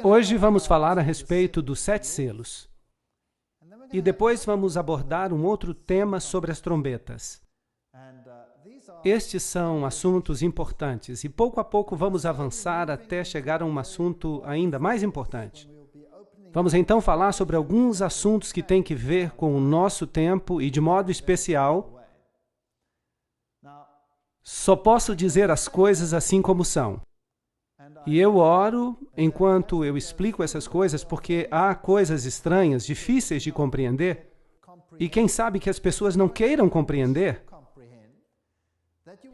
Hoje vamos falar a respeito dos 7 selos. E depois vamos abordar um outro tema sobre as trombetas. Estes são assuntos importantes e pouco a pouco vamos avançar até chegar a um assunto ainda mais importante. Vamos então falar sobre alguns assuntos que têm que ver com o nosso tempo e, de modo especial, só posso dizer as coisas assim como são. E eu oro enquanto eu explico essas coisas porque há coisas estranhas, difíceis de compreender, e quem sabe que as pessoas não queiram compreender.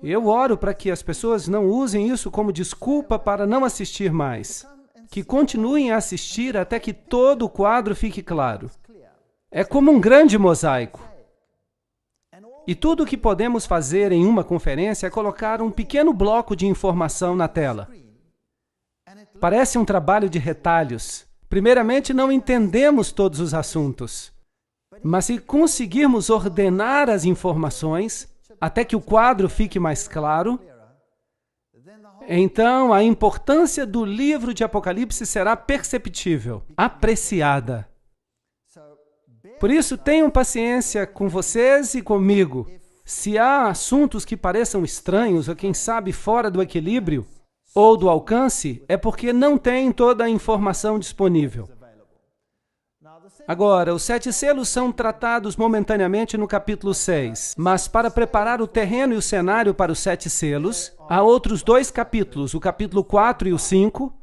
Eu oro para que as pessoas não usem isso como desculpa para não assistir mais, que continuem a assistir até que todo o quadro fique claro. É como um grande mosaico. E tudo o que podemos fazer em uma conferência é colocar um pequeno bloco de informação na tela. Parece um trabalho de retalhos. Primeiramente, não entendemos todos os assuntos. Mas se conseguirmos ordenar as informações até que o quadro fique mais claro, então a importância do livro de Apocalipse será perceptível, apreciada. Por isso, tenham paciência com vocês e comigo. Se há assuntos que pareçam estranhos ou, quem sabe, fora do equilíbrio ou do alcance, é porque não tem toda a informação disponível. Agora, os 7 selos são tratados momentaneamente no capítulo 6, mas para preparar o terreno e o cenário para os 7 selos, há outros 2 capítulos, o capítulo 4 e o 5,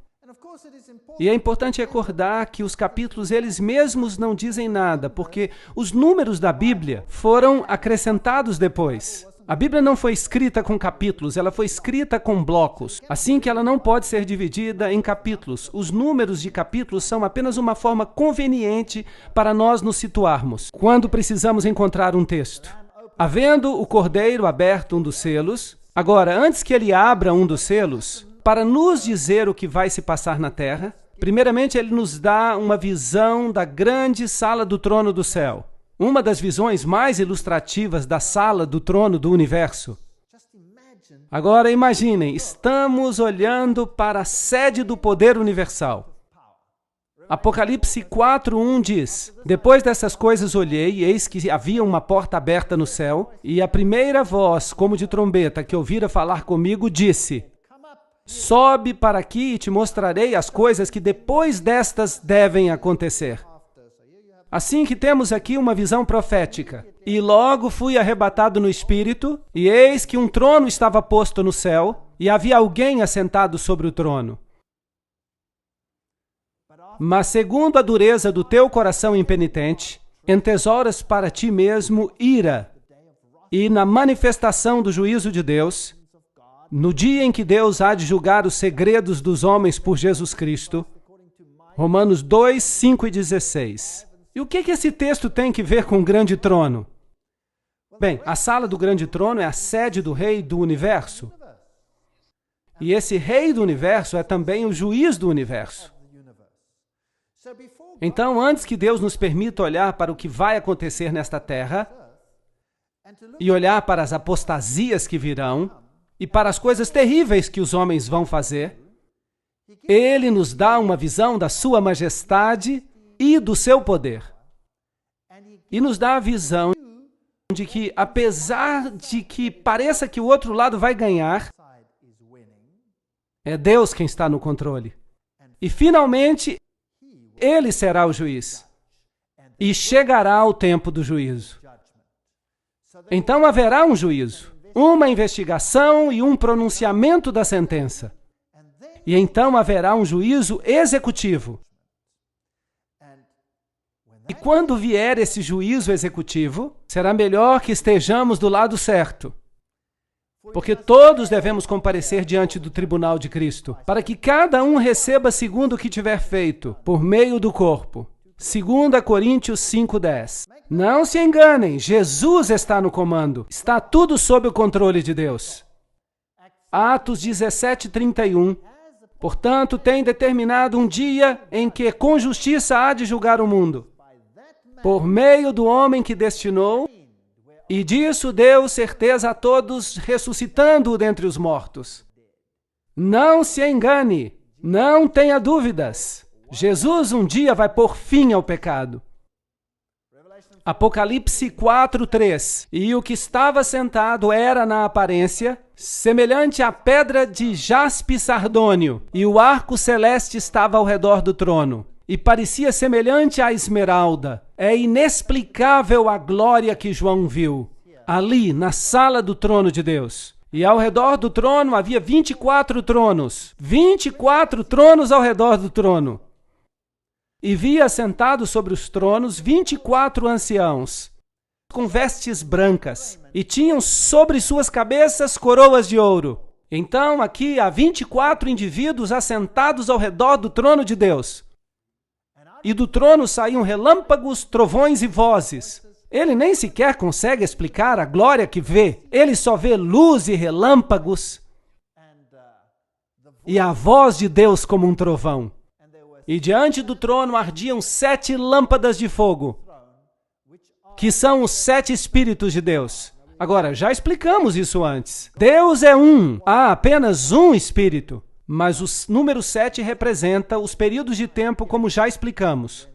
e é importante recordar que os capítulos eles mesmos não dizem nada, porque os números da Bíblia foram acrescentados depois. A Bíblia não foi escrita com capítulos, ela foi escrita com blocos. Assim que ela não pode ser dividida em capítulos. Os números de capítulos são apenas uma forma conveniente para nós nos situarmos, quando precisamos encontrar um texto. Havendo o cordeiro aberto um dos selos, agora, antes que ele abra um dos selos, para nos dizer o que vai se passar na terra, primeiramente ele nos dá uma visão da grande sala do trono do céu. Uma das visões mais ilustrativas da sala do trono do universo. Agora imaginem, estamos olhando para a sede do poder universal. Apocalipse 4:1 diz: Depois dessas coisas olhei, e eis que havia uma porta aberta no céu, e a primeira voz, como de trombeta, que ouvira falar comigo, disse: Sobe para aqui e te mostrarei as coisas que depois destas devem acontecer. Assim que temos aqui uma visão profética. E logo fui arrebatado no espírito, e eis que um trono estava posto no céu, e havia alguém assentado sobre o trono. Mas segundo a dureza do teu coração impenitente, entesouras para ti mesmo ira, e na manifestação do juízo de Deus, no dia em que Deus há de julgar os segredos dos homens por Jesus Cristo, Romanos 2, 5 e 16. E o que esse texto tem que ver com o grande trono? Bem, a sala do grande trono é a sede do rei do universo. E esse rei do universo é também o juiz do universo. Então, antes que Deus nos permita olhar para o que vai acontecer nesta terra, e olhar para as apostasias que virão, e para as coisas terríveis que os homens vão fazer, Ele nos dá uma visão da sua majestade e do seu poder. E nos dá a visão de que, apesar de que pareça que o outro lado vai ganhar, é Deus quem está no controle. E, finalmente, Ele será o juiz. E chegará o tempo do juízo. Então haverá um juízo, uma investigação e um pronunciamento da sentença. E então haverá um juízo executivo. E quando vier esse juízo executivo, será melhor que estejamos do lado certo. Porque todos devemos comparecer diante do tribunal de Cristo, para que cada um receba segundo o que tiver feito, por meio do corpo. 2 Coríntios 5:10. Não se enganem, Jesus está no comando. Está tudo sob o controle de Deus. Atos 17:31. Portanto, tem determinado um dia em que com justiça há de julgar o mundo, por meio do homem que destinou, e disso deu certeza a todos, ressuscitando-o dentre os mortos. Não se engane, Não tenha dúvidas. Jesus um dia vai pôr fim ao pecado. Apocalipse 4:3. E o que estava sentado era, na aparência, semelhante à pedra de jaspe sardônio, e o arco celeste estava ao redor do trono, e parecia semelhante à esmeralda. É inexplicável a glória que João viu, ali, na sala do trono de Deus. E ao redor do trono havia 24 tronos. 24 tronos ao redor do trono. E via assentados sobre os tronos 24 anciãos, com vestes brancas, e tinham sobre suas cabeças coroas de ouro. Então aqui há 24 indivíduos assentados ao redor do trono de Deus. E do trono saíam relâmpagos, trovões e vozes. Ele nem sequer consegue explicar a glória que vê. Ele só vê luz e relâmpagos e a voz de Deus como um trovão. E diante do trono ardiam 7 lâmpadas de fogo, que são os 7 Espíritos de Deus. Agora, já explicamos isso antes. Deus é um, há apenas um Espírito, mas o número 7 representa os períodos de tempo, como já explicamos.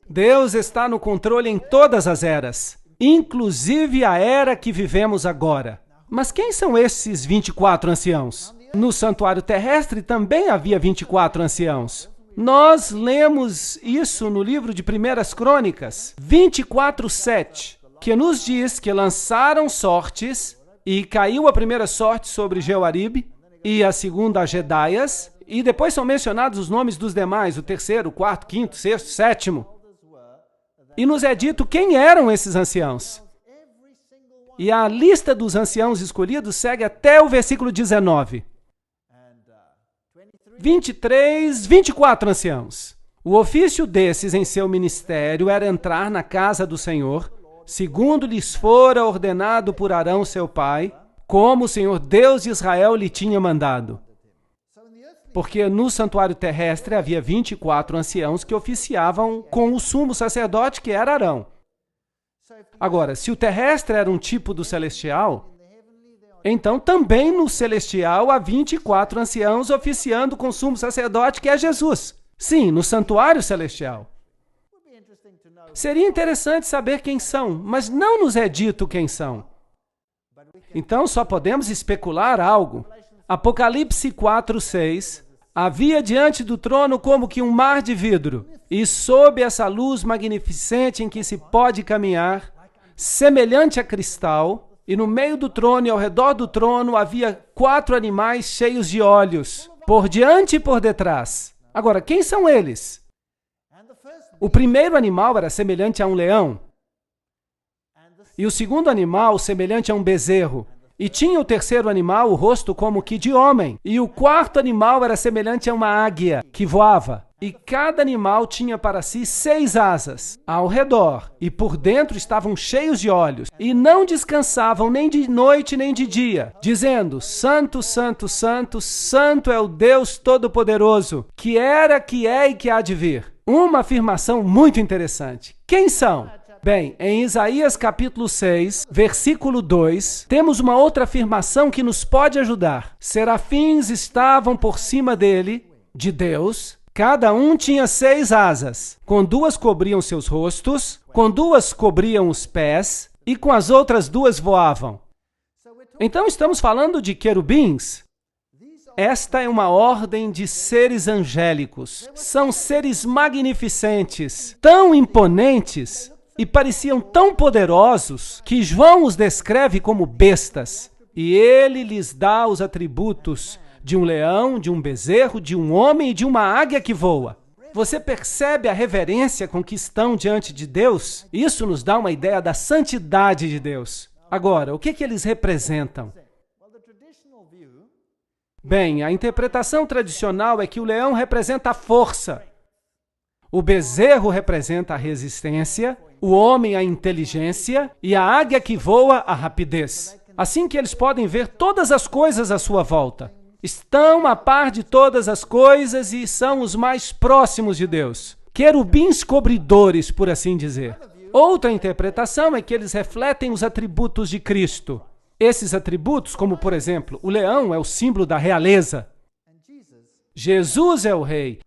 Deus está no controle em todas as eras, inclusive a era que vivemos agora. Mas quem são esses 24 anciãos? No santuário terrestre também havia 24 anciãos. Nós lemos isso no livro de 1 Crônicas, 24:7, que nos diz que lançaram sortes, e caiu a primeira sorte sobre Jeoaribe, e a segunda a Jedaias, e depois são mencionados os nomes dos demais, o terceiro, o quarto, quinto, sexto, sétimo. E nos é dito quem eram esses anciãos. E a lista dos anciãos escolhidos segue até o versículo 19. 24 anciãos. O ofício desses em seu ministério era entrar na casa do Senhor, segundo lhes fora ordenado por Arão seu pai, como o Senhor Deus de Israel lhe tinha mandado. Porque no santuário terrestre havia 24 anciãos que oficiavam com o sumo sacerdote, que era Arão. Agora, se o terrestre era um tipo do celestial, então também no celestial há 24 anciãos oficiando com o sumo sacerdote, que é Jesus. Sim, no santuário celestial. Seria interessante saber quem são, mas não nos é dito quem são. Então só podemos especular algo. Apocalipse 4:6. Havia diante do trono como que um mar de vidro, e sob essa luz magnificente em que se pode caminhar, semelhante a cristal, e no meio do trono e ao redor do trono havia 4 animais cheios de olhos, por diante e por detrás. Agora, quem são eles? O primeiro animal era semelhante a um leão, e o segundo animal semelhante a um bezerro. E tinha o terceiro animal o rosto como que de homem. E o quarto animal era semelhante a uma águia que voava. E cada animal tinha para si 6 asas ao redor. E por dentro estavam cheios de olhos. E não descansavam nem de noite nem de dia, dizendo: Santo, Santo, Santo, Santo é o Deus Todo-Poderoso, que era, que é e que há de vir. Uma afirmação muito interessante. Quem são? Bem, em Isaías capítulo 6, versículo 2, temos uma outra afirmação que nos pode ajudar. Serafins estavam por cima dele, de Deus. Cada um tinha 6 asas. Com 2 cobriam seus rostos, com 2 cobriam os pés, e com as outras 2 voavam. Então estamos falando de querubins. Esta é uma ordem de seres angélicos. São seres magnificentes, tão imponentes, e pareciam tão poderosos que João os descreve como bestas. E ele lhes dá os atributos de um leão, de um bezerro, de um homem e de uma águia que voa. Você percebe a reverência com que estão diante de Deus? Isso nos dá uma ideia da santidade de Deus. Agora, o que eles representam? Bem, a interpretação tradicional é que o leão representa a força, o bezerro representa a resistência, o homem a inteligência e a águia que voa a rapidez. Assim que eles podem ver todas as coisas à sua volta. Estão a par de todas as coisas e são os mais próximos de Deus. Querubins cobridores, por assim dizer. Outra interpretação é que eles refletem os atributos de Cristo. Esses atributos, como por exemplo, o leão é o símbolo da realeza. Jesus é o rei.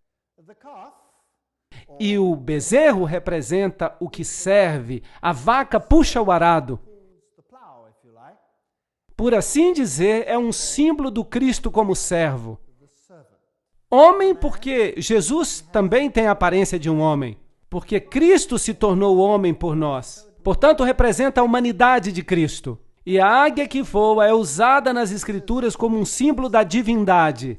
E o bezerro representa o que serve. A vaca puxa o arado. Por assim dizer, é um símbolo do Cristo como servo. Homem, porque Jesus também tem a aparência de um homem. Porque Cristo se tornou homem por nós. Portanto, representa a humanidade de Cristo. E a águia que voa é usada nas Escrituras como um símbolo da divindade.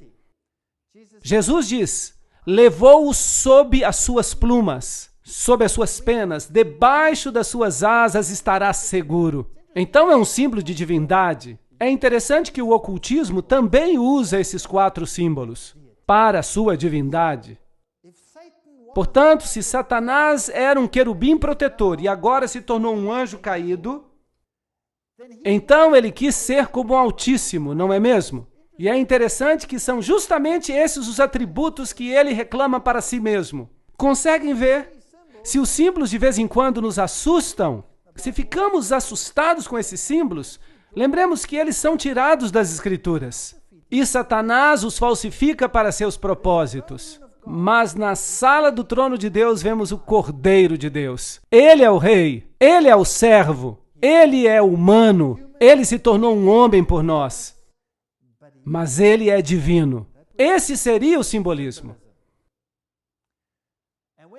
Jesus diz: levou-o sob as suas plumas, sob as suas penas, debaixo das suas asas estará seguro. Então é um símbolo de divindade. É interessante que o ocultismo também usa esses 4 símbolos para a sua divindade. Portanto, se Satanás era um querubim protetor e agora se tornou um anjo caído, então ele quis ser como o Altíssimo, não é mesmo? E é interessante que são justamente esses os atributos que ele reclama para si mesmo. Conseguem ver? Se os símbolos de vez em quando nos assustam, se ficamos assustados com esses símbolos, lembremos que eles são tirados das Escrituras. E Satanás os falsifica para seus propósitos. Mas na sala do trono de Deus vemos o Cordeiro de Deus. Ele é o rei, ele é o servo, ele é humano, ele se tornou um homem por nós. Mas ele é divino. Esse seria o simbolismo.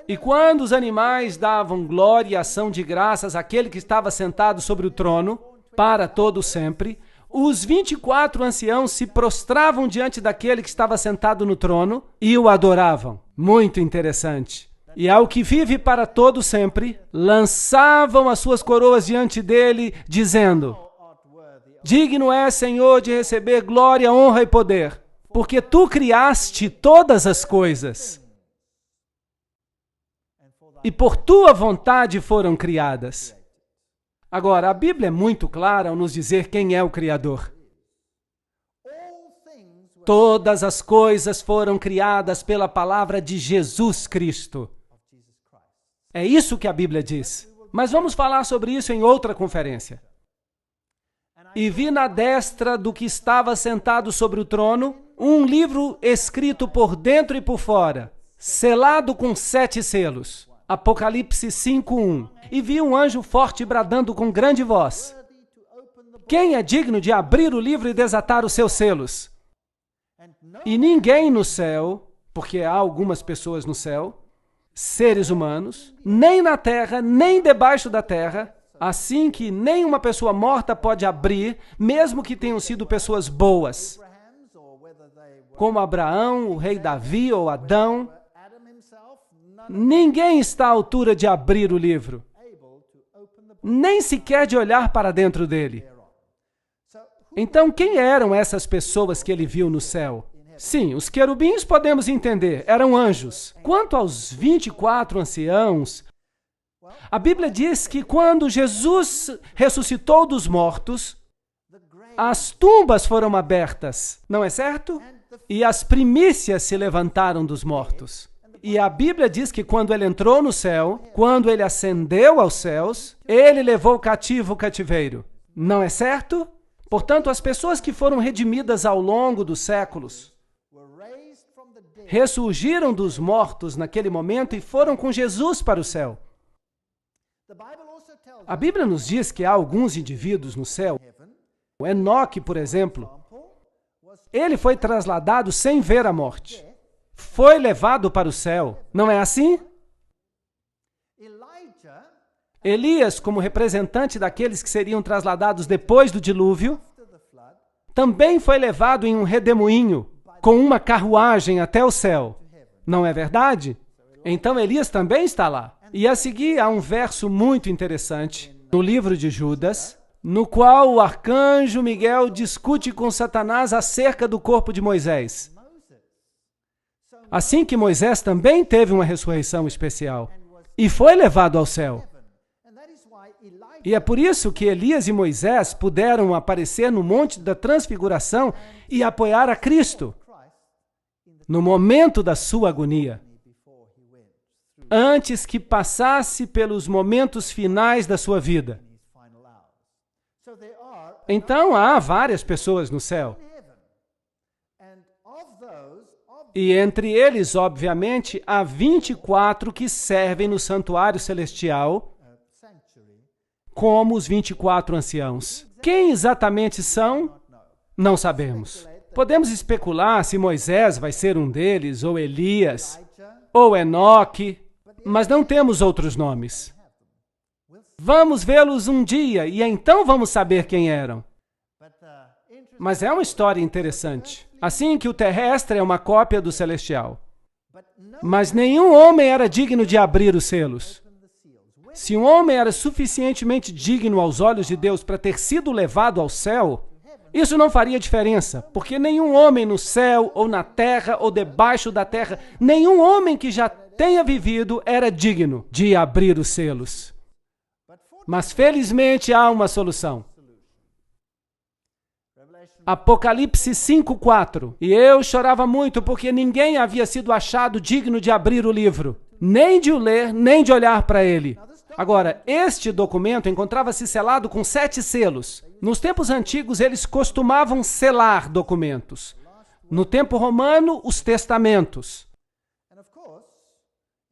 E quando os animais davam glória e ação de graças àquele que estava sentado sobre o trono, para todo sempre, os 24 anciãos se prostravam diante daquele que estava sentado no trono e o adoravam. Muito interessante. E ao que vive para todo sempre, lançavam as suas coroas diante dele, dizendo: digno é, Senhor, de receber glória, honra e poder, porque tu criaste todas as coisas. E por tua vontade foram criadas. Agora, a Bíblia é muito clara ao nos dizer quem é o Criador. Todas as coisas foram criadas pela palavra de Jesus Cristo. É isso que a Bíblia diz. Mas vamos falar sobre isso em outra conferência. E vi na destra do que estava sentado sobre o trono um livro escrito por dentro e por fora, selado com 7 selos. Apocalipse 5:1. E vi um anjo forte bradando com grande voz: quem é digno de abrir o livro e desatar os seus selos? E ninguém no céu, porque há algumas pessoas no céu, seres humanos, nem na terra, nem debaixo da terra, assim que nenhuma pessoa morta pode abrir, mesmo que tenham sido pessoas boas, como Abraão, o rei Davi ou Adão. Ninguém está à altura de abrir o livro, nem sequer de olhar para dentro dele. Então, quem eram essas pessoas que ele viu no céu? Sim, os querubins podemos entender, eram anjos. Quanto aos 24 anciãos, a Bíblia diz que quando Jesus ressuscitou dos mortos, as tumbas foram abertas, não é certo? E as primícias se levantaram dos mortos. E a Bíblia diz que quando ele entrou no céu, quando ele ascendeu aos céus, ele levou cativo o cativeiro. Não é certo? Portanto, as pessoas que foram redimidas ao longo dos séculos ressurgiram dos mortos naquele momento e foram com Jesus para o céu. A Bíblia nos diz que há alguns indivíduos no céu. O Enoque, por exemplo, ele foi trasladado sem ver a morte. Foi levado para o céu. Não é assim? Elias, como representante daqueles que seriam trasladados depois do dilúvio, também foi levado em um redemoinho, com uma carruagem até o céu. Não é verdade? Então Elias também está lá. E a seguir há um verso muito interessante no livro de Judas, no qual o arcanjo Miguel discute com Satanás acerca do corpo de Moisés. Assim que Moisés também teve uma ressurreição especial e foi levado ao céu. E é por isso que Elias e Moisés puderam aparecer no Monte da Transfiguração e apoiar a Cristo no momento da sua agonia, antes que passasse pelos momentos finais da sua vida. Então há várias pessoas no céu. E entre eles, obviamente, há 24 que servem no santuário celestial como os 24 anciãos. Quem exatamente são? Não sabemos. Podemos especular se Moisés vai ser um deles, ou Elias, ou Enoque, mas não temos outros nomes. Vamos vê-los um dia e então vamos saber quem eram. Mas é uma história interessante. Assim que o terrestre é uma cópia do celestial. Mas nenhum homem era digno de abrir os selos. Se um homem era suficientemente digno aos olhos de Deus para ter sido levado ao céu, isso não faria diferença, porque nenhum homem no céu, ou na terra, ou debaixo da terra, nenhum homem que já tenha vivido era digno de abrir os selos. Mas felizmente há uma solução. Apocalipse 5:4. E eu chorava muito porque ninguém havia sido achado digno de abrir o livro, nem de o ler, nem de olhar para ele. Agora, este documento encontrava-se selado com 7 selos. Nos tempos antigos, eles costumavam selar documentos. No tempo romano, os testamentos.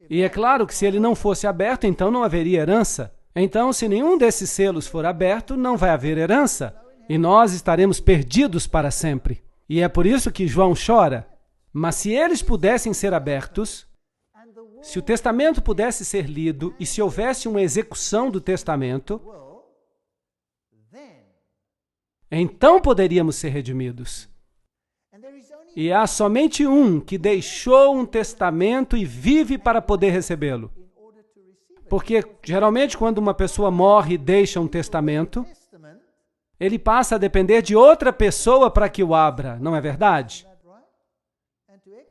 E é claro que se ele não fosse aberto, então não haveria herança. Então, se nenhum desses selos for aberto, não vai haver herança. E nós estaremos perdidos para sempre. E é por isso que João chora. Mas se eles pudessem ser abertos, se o testamento pudesse ser lido e se houvesse uma execução do testamento, então poderíamos ser redimidos. E há somente um que deixou um testamento e vive para poder recebê-lo. Porque, geralmente, quando uma pessoa morre e deixa um testamento, ele passa a depender de outra pessoa para que o abra, não é verdade?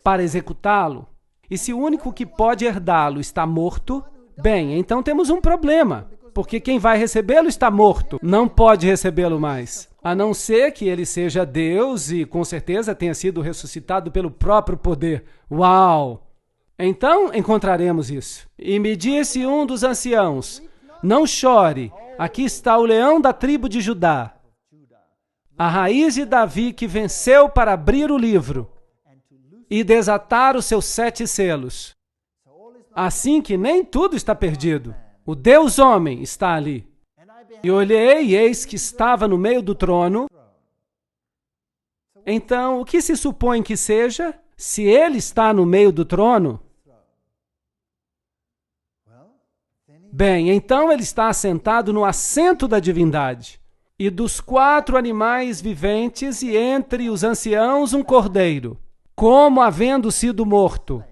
Para executá-lo. E se o único que pode herdá-lo está morto, bem, então temos um problema, porque quem vai recebê-lo está morto, não pode recebê-lo mais, a não ser que ele seja Deus e com certeza tenha sido ressuscitado pelo próprio poder. Uau! Então encontraremos isso. E me disse um dos anciãos, não chore, aqui está o leão da tribo de Judá, a raiz de Davi que venceu para abrir o livro e desatar os seus 7 selos. Assim que nem tudo está perdido. O Deus homem está ali. E olhei, e eis que estava no meio do trono. Então, o que se supõe que seja? Se ele está no meio do trono, bem, então ele está assentado no assento da divindade. E dos 4 animais viventes, e entre os anciãos um cordeiro, como havendo sido morto.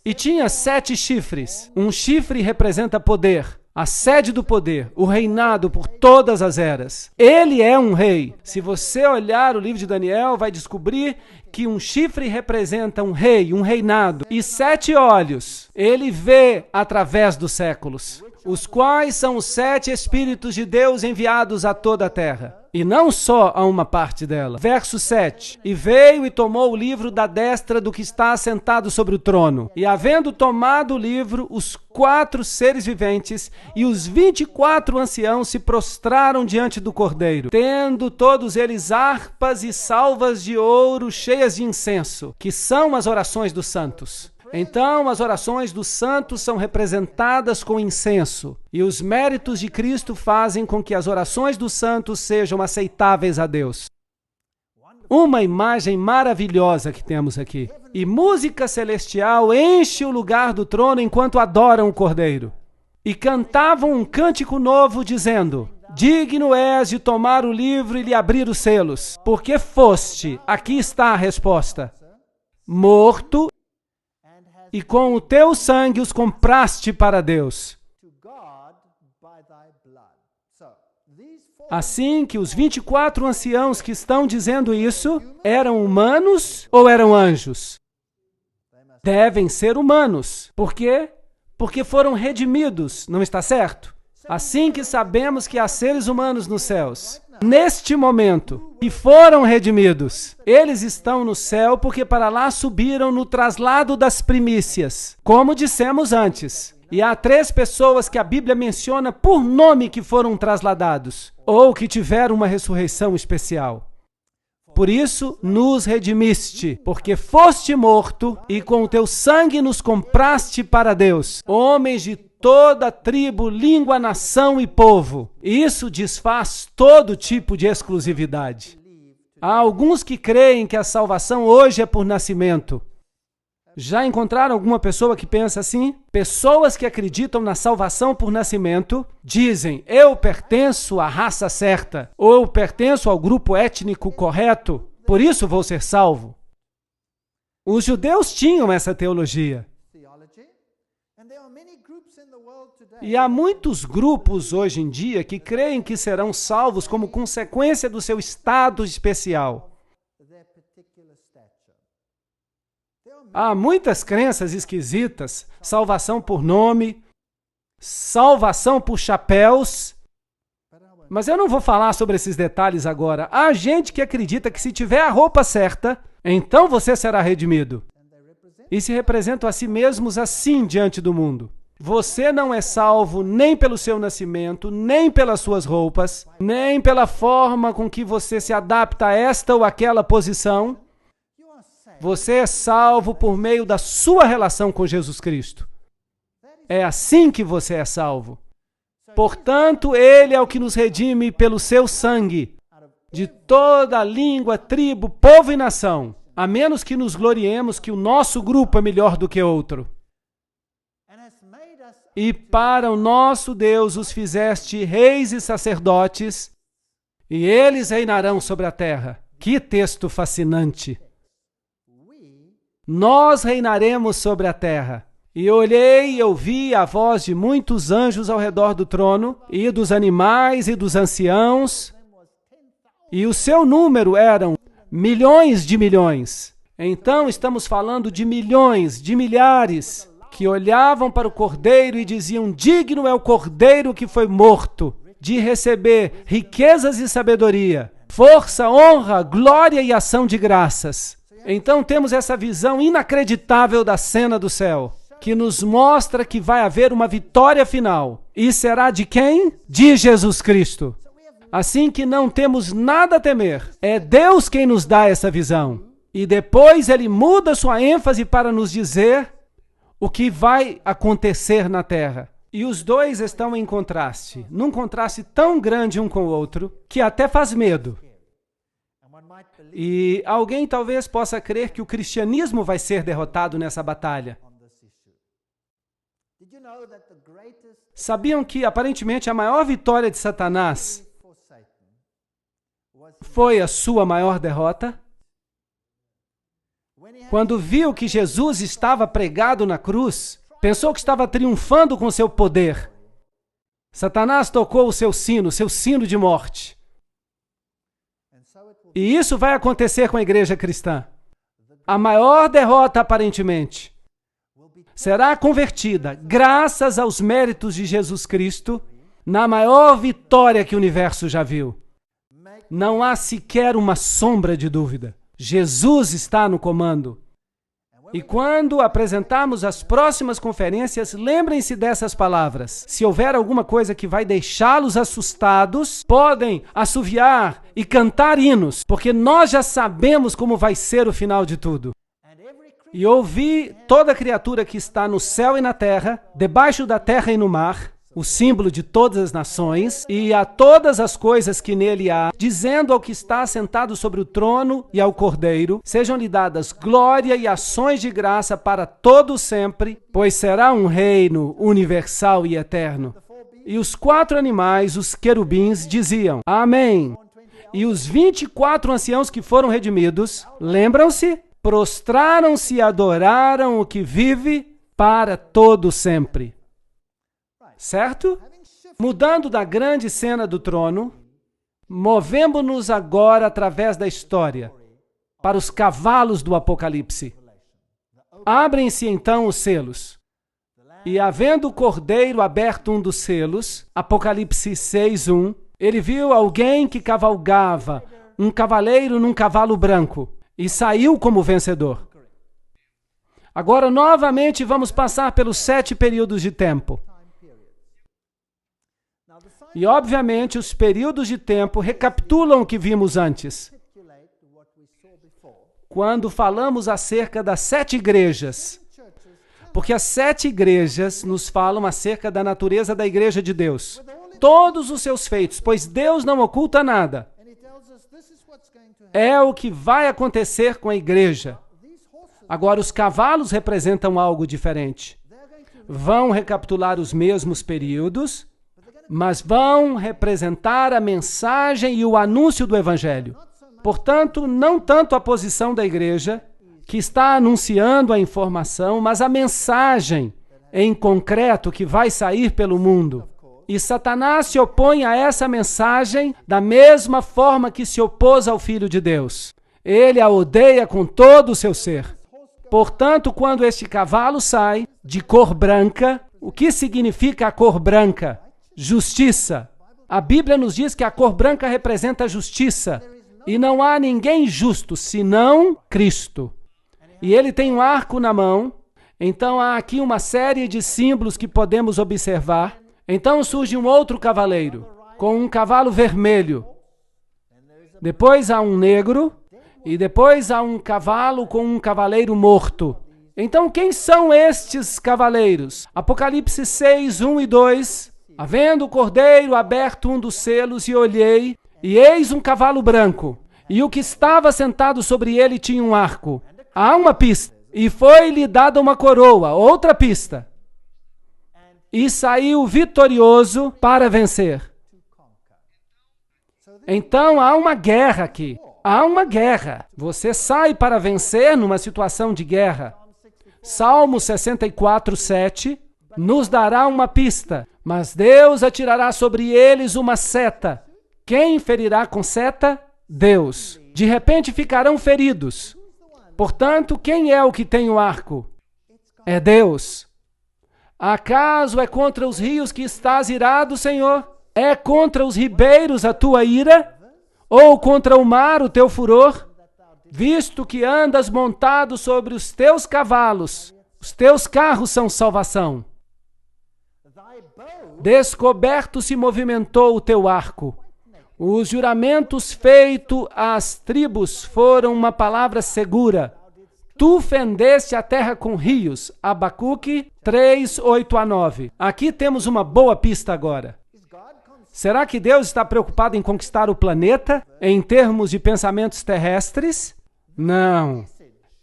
E tinha 7 chifres. Um chifre representa poder, a sede do poder, o reinado por todas as eras. Ele é um rei. Se você olhar o livro de Daniel, vai descobrir que um chifre representa um rei, um reinado. E 7 olhos, ele vê através dos séculos, os quais são os 7 Espíritos de Deus enviados a toda a terra. E não só a uma parte dela. Verso 7. E veio e tomou o livro da destra do que está assentado sobre o trono. E havendo tomado o livro, os 4 seres viventes e os 24 anciãos se prostraram diante do Cordeiro, tendo todos eles harpas e salvas de ouro cheias de incenso, que são as orações dos santos. Então, as orações dos santos são representadas com incenso, e os méritos de Cristo fazem com que as orações dos santos sejam aceitáveis a Deus. Uma imagem maravilhosa que temos aqui. E música celestial enche o lugar do trono enquanto adoram o Cordeiro. E cantavam um cântico novo, dizendo: digno és de tomar o livro e lhe abrir os selos, porque foste, aqui está a resposta, morto, e com o teu sangue os compraste para Deus. Assim que os 24 anciãos que estão dizendo isso, eram humanos ou eram anjos? Devem ser humanos. Por quê? Porque foram redimidos, não está certo? Assim que sabemos que há seres humanos nos céus, neste momento, e foram redimidos, eles estão no céu porque para lá subiram no traslado das primícias, como dissemos antes. E há 3 pessoas que a Bíblia menciona por nome que foram trasladados, ou que tiveram uma ressurreição especial. Por isso nos redimiste, porque foste morto e com o teu sangue nos compraste para Deus, homens de toda tribo, língua, nação e povo. Isso desfaz todo tipo de exclusividade. Há alguns que creem que a salvação hoje é por nascimento. Já encontraram alguma pessoa que pensa assim? Pessoas que acreditam na salvação por nascimento dizem: eu pertenço à raça certa, ou eu pertenço ao grupo étnico correto, por isso vou ser salvo. Os judeus tinham essa teologia. E há muitos grupos hoje em dia que creem que serão salvos como consequência do seu estado especial. Há muitas crenças esquisitas, salvação por nome, salvação por chapéus, mas eu não vou falar sobre esses detalhes agora. Há gente que acredita que se tiver a roupa certa, então você será redimido. E se representam a si mesmos assim diante do mundo. Você não é salvo nem pelo seu nascimento, nem pelas suas roupas, nem pela forma com que você se adapta a esta ou aquela posição. Você é salvo por meio da sua relação com Jesus Cristo. É assim que você é salvo. Portanto, Ele é o que nos redime pelo seu sangue, de toda língua, tribo, povo e nação, a menos que nos gloriemos que o nosso grupo é melhor do que outro. E para o nosso Deus os fizeste reis e sacerdotes, e eles reinarão sobre a terra. Que texto fascinante! Nós reinaremos sobre a terra. E olhei e ouvi a voz de muitos anjos ao redor do trono, e dos animais e dos anciãos, e o seu número eram milhões de milhões. Então estamos falando de milhões, de milhares, que olhavam para o Cordeiro e diziam: digno é o Cordeiro que foi morto, de receber riquezas e sabedoria, força, honra, glória e ação de graças. Então temos essa visão inacreditável da cena do céu, que nos mostra que vai haver uma vitória final. E será de quem? De Jesus Cristo. Assim que não temos nada a temer. É Deus quem nos dá essa visão. E depois Ele muda sua ênfase para nos dizer o que vai acontecer na terra. E os dois estão em contraste, num contraste tão grande um com o outro, que até faz medo. E alguém talvez possa crer que o cristianismo vai ser derrotado nessa batalha. Sabiam que, aparentemente, a maior vitória de Satanás foi a sua maior derrota? Quando viu que Jesus estava pregado na cruz, pensou que estava triunfando com seu poder. Satanás tocou o seu sino de morte. E isso vai acontecer com a igreja cristã. A maior derrota, aparentemente, será convertida, graças aos méritos de Jesus Cristo, na maior vitória que o universo já viu. Não há sequer uma sombra de dúvida. Jesus está no comando. E quando apresentarmos as próximas conferências, lembrem-se dessas palavras. Se houver alguma coisa que vai deixá-los assustados, podem assoviar e cantar hinos, porque nós já sabemos como vai ser o final de tudo. E ouvi toda criatura que está no céu e na terra, debaixo da terra e no mar, o símbolo de todas as nações, e a todas as coisas que nele há, dizendo ao que está sentado sobre o trono e ao Cordeiro, sejam-lhe dadas glória e ações de graça para todo sempre, pois será um reino universal e eterno. E os 4 animais, os querubins, diziam: Amém. E os 24 anciãos que foram redimidos, lembram-se? Prostraram-se e adoraram o que vive para todo sempre. Certo? Mudando da grande cena do trono, movemos-nos agora através da história para os cavalos do Apocalipse. Abrem-se então os selos. E havendo o Cordeiro aberto um dos selos, Apocalipse 6:1, ele viu alguém que cavalgava, um cavaleiro num cavalo branco, e saiu como vencedor. Agora, novamente, vamos passar pelos 7 períodos de tempo. E, obviamente, os períodos de tempo recapitulam o que vimos antes. quando falamos acerca das 7 igrejas. Porque as 7 igrejas nos falam acerca da natureza da igreja de Deus. Todos os seus feitos, pois Deus não oculta nada. É o que vai acontecer com a igreja. Agora, os cavalos representam algo diferente. Vão recapitular os mesmos períodos, mas vão representar a mensagem e o anúncio do Evangelho. Portanto, não tanto a posição da igreja, que está anunciando a informação, mas a mensagem em concreto que vai sair pelo mundo. E Satanás se opõe a essa mensagem da mesma forma que se opôs ao Filho de Deus. Ele a odeia com todo o seu ser. Portanto, quando este cavalo sai de cor branca, o que significa a cor branca? Justiça. A Bíblia nos diz que a cor branca representa a justiça. E não há ninguém justo senão Cristo. E ele tem um arco na mão. Então há aqui uma série de símbolos que podemos observar. Então surge um outro cavaleiro, com um cavalo vermelho. Depois há um negro, e depois há um cavalo com um cavaleiro morto. Então quem são estes cavaleiros? Apocalipse 6, 1 e 2. Havendo o cordeiro aberto um dos selos, e olhei, e eis um cavalo branco, e o que estava sentado sobre ele tinha um arco. Há uma pista, e foi-lhe dada uma coroa, outra pista. E saiu vitorioso para vencer. Então há uma guerra aqui. Há uma guerra. Você sai para vencer numa situação de guerra. Salmo 64, 7 nos dará uma pista. Mas Deus atirará sobre eles uma seta. Quem ferirá com seta? Deus. De repente ficarão feridos. Portanto, quem é o que tem o arco? É Deus. Acaso é contra os rios que estás irado, Senhor? É contra os ribeiros a tua ira? Ou contra o mar o teu furor? Visto que andas montado sobre os teus cavalos, os teus carros são salvação. Descoberto se movimentou o teu arco. Os juramentos feitos às tribos foram uma palavra segura. Tu fendeste a terra com rios. Abacuque 3, 8 a 9. Aqui temos uma boa pista agora. Será que Deus está preocupado em conquistar o planeta em termos de pensamentos terrestres? Não.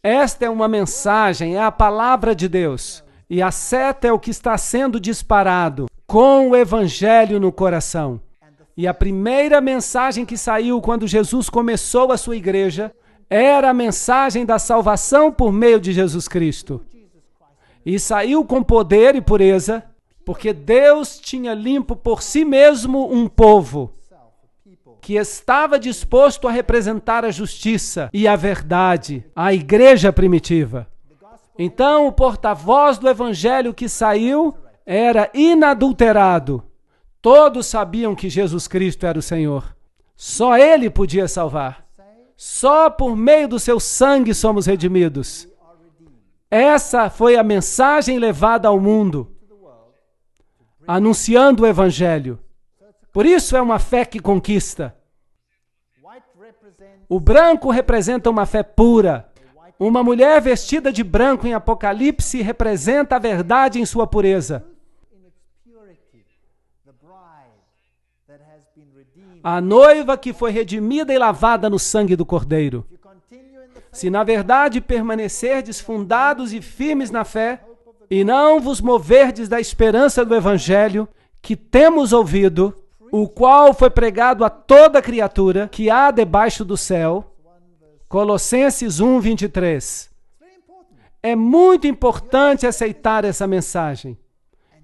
Esta é uma mensagem, é a palavra de Deus. E a seta é o que está sendo disparado com o Evangelho no coração. E a primeira mensagem que saiu quando Jesus começou a sua igreja era a mensagem da salvação por meio de Jesus Cristo. E saiu com poder e pureza, porque Deus tinha limpo por si mesmo um povo que estava disposto a representar a justiça e a verdade, a igreja primitiva. Então, o porta-voz do evangelho que saiu era inadulterado. Todos sabiam que Jesus Cristo era o Senhor. Só Ele podia salvar. Só por meio do seu sangue somos redimidos. Essa foi a mensagem levada ao mundo, anunciando o Evangelho. Por isso é uma fé que conquista. O branco representa uma fé pura. Uma mulher vestida de branco em Apocalipse representa a verdade em sua pureza. A noiva que foi redimida e lavada no sangue do Cordeiro. Se na verdade permanecerdes fundados e firmes na fé, e não vos moverdes da esperança do Evangelho, que temos ouvido, o qual foi pregado a toda criatura que há debaixo do céu. Colossenses 1, 23. É muito importante aceitar essa mensagem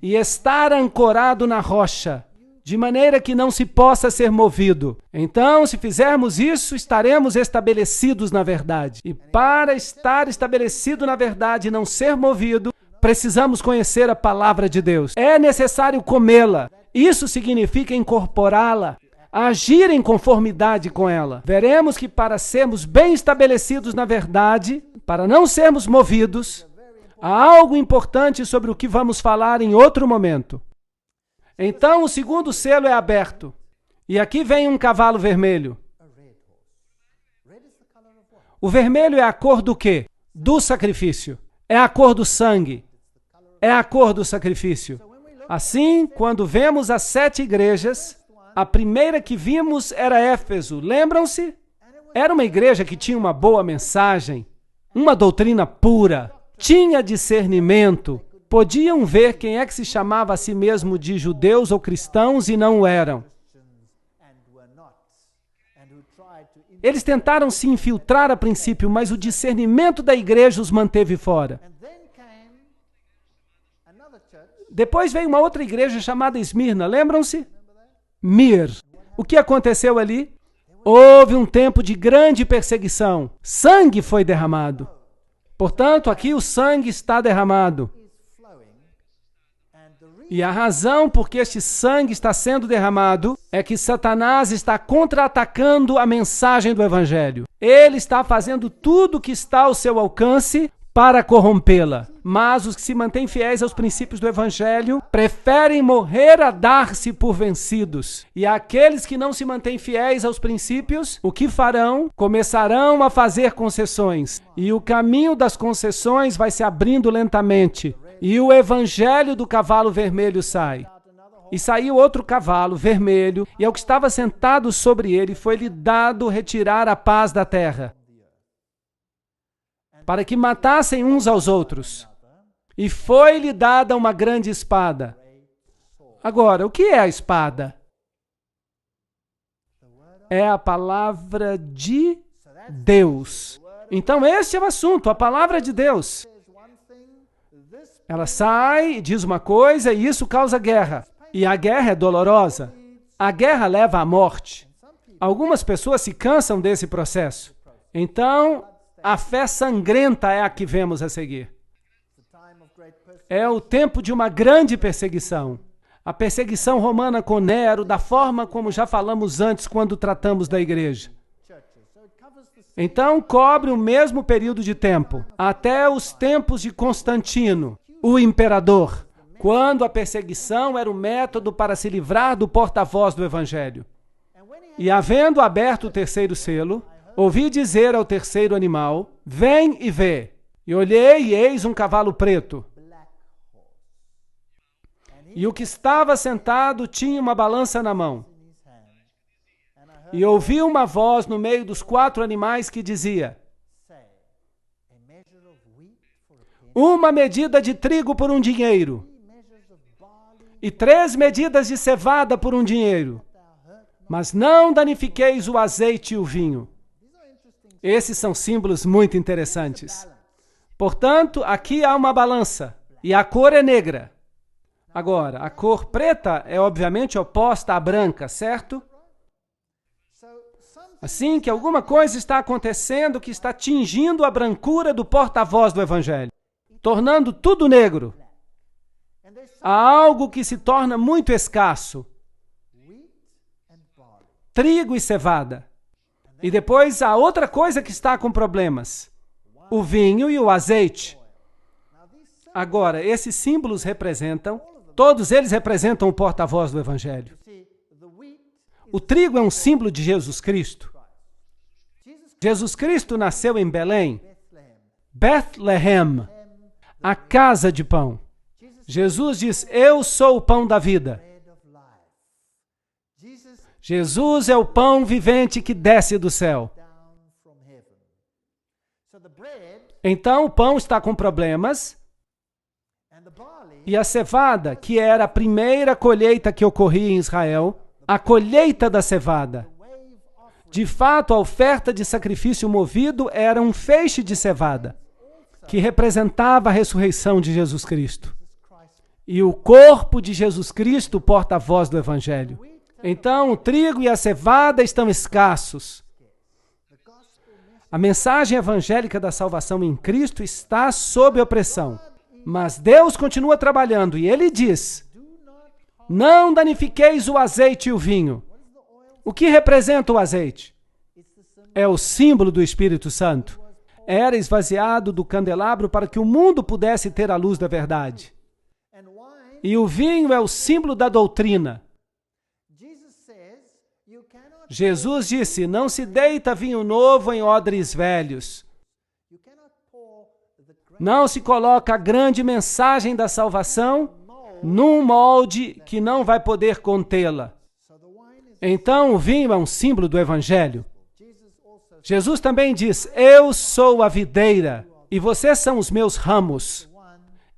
e estar ancorado na rocha, de maneira que não se possa ser movido. Então, se fizermos isso, estaremos estabelecidos na verdade. E para estar estabelecido na verdade e não ser movido, precisamos conhecer a palavra de Deus. É necessário comê-la. Isso significa incorporá-la, agir em conformidade com ela. Veremos que para sermos bem estabelecidos na verdade, para não sermos movidos, há algo importante sobre o que vamos falar em outro momento. Então, o segundo selo é aberto. E aqui vem um cavalo vermelho. O vermelho é a cor do quê? Do sacrifício. É a cor do sangue. É a cor do sacrifício. Assim, quando vemos as 7 igrejas, a primeira que vimos era Éfeso. Lembram-se? Era uma igreja que tinha uma boa mensagem, uma doutrina pura, tinha discernimento, podiam ver quem é que se chamava a si mesmo de judeus ou cristãos e não o eram. Eles tentaram se infiltrar a princípio, mas o discernimento da igreja os manteve fora. Depois veio uma outra igreja chamada Esmirna, lembram-se? Mir. O que aconteceu ali? Houve um tempo de grande perseguição. Sangue foi derramado. Portanto, aqui o sangue está derramado. E a razão por que este sangue está sendo derramado é que Satanás está contra-atacando a mensagem do Evangelho. Ele está fazendo tudo o que está ao seu alcance para corrompê-la. Mas os que se mantêm fiéis aos princípios do Evangelho preferem morrer a dar-se por vencidos. E aqueles que não se mantêm fiéis aos princípios, o que farão? Começarão a fazer concessões. E o caminho das concessões vai se abrindo lentamente. E o evangelho do cavalo vermelho sai. E saiu outro cavalo vermelho, e ao que estava sentado sobre ele foi-lhe dado retirar a paz da terra, para que matassem uns aos outros. E foi-lhe dada uma grande espada. Agora, o que é a espada? É a palavra de Deus. Então, este é o assunto, a palavra de Deus. Ela sai, diz uma coisa e isso causa guerra. E a guerra é dolorosa. A guerra leva à morte. Algumas pessoas se cansam desse processo. Então, a fé sangrenta é a que vemos a seguir. É o tempo de uma grande perseguição. A perseguição romana com Nero, da forma como já falamos antes quando tratamos da igreja. Então, cobre o mesmo período de tempo, até os tempos de Constantino, o imperador, quando a perseguição era o método para se livrar do porta-voz do Evangelho. E havendo aberto o terceiro selo, ouvi dizer ao terceiro animal, vem e vê. E olhei e eis um cavalo preto. E o que estava sentado tinha uma balança na mão. E ouvi uma voz no meio dos 4 animais que dizia, uma medida de trigo por um dinheiro, e 3 medidas de cevada por um dinheiro, mas não danifiqueis o azeite e o vinho. Esses são símbolos muito interessantes. Portanto, aqui há uma balança, e a cor é negra. Agora, a cor preta é obviamente oposta à branca, certo? Assim que alguma coisa está acontecendo que está tingindo a brancura do porta-voz do Evangelho, tornando tudo negro. Há algo que se torna muito escasso. Trigo e cevada. E depois há outra coisa que está com problemas. O vinho e o azeite. Agora, esses símbolos representam, todos eles representam o porta-voz do Evangelho. O trigo é um símbolo de Jesus Cristo. Jesus Cristo nasceu em Belém, Bethlehem, a casa de pão. Jesus diz, eu sou o pão da vida. Jesus é o pão vivente que desce do céu. Então o pão está com problemas e a cevada, que era a primeira colheita que ocorria em Israel, a colheita da cevada. De fato, a oferta de sacrifício movido era um feixe de cevada, que representava a ressurreição de Jesus Cristo. E o corpo de Jesus Cristo, porta-voz do Evangelho. Então, o trigo e a cevada estão escassos. A mensagem evangélica da salvação em Cristo está sob opressão. Mas Deus continua trabalhando e Ele diz, não danifiqueis o azeite e o vinho. O que representa o azeite? É o símbolo do Espírito Santo. Era esvaziado do candelabro para que o mundo pudesse ter a luz da verdade. E o vinho é o símbolo da doutrina. Jesus disse, não se deita vinho novo em odres velhos. Não se coloca a grande mensagem da salvação num molde que não vai poder contê-la. Então, o vinho é um símbolo do Evangelho. Jesus também diz, eu sou a videira e vocês são os meus ramos.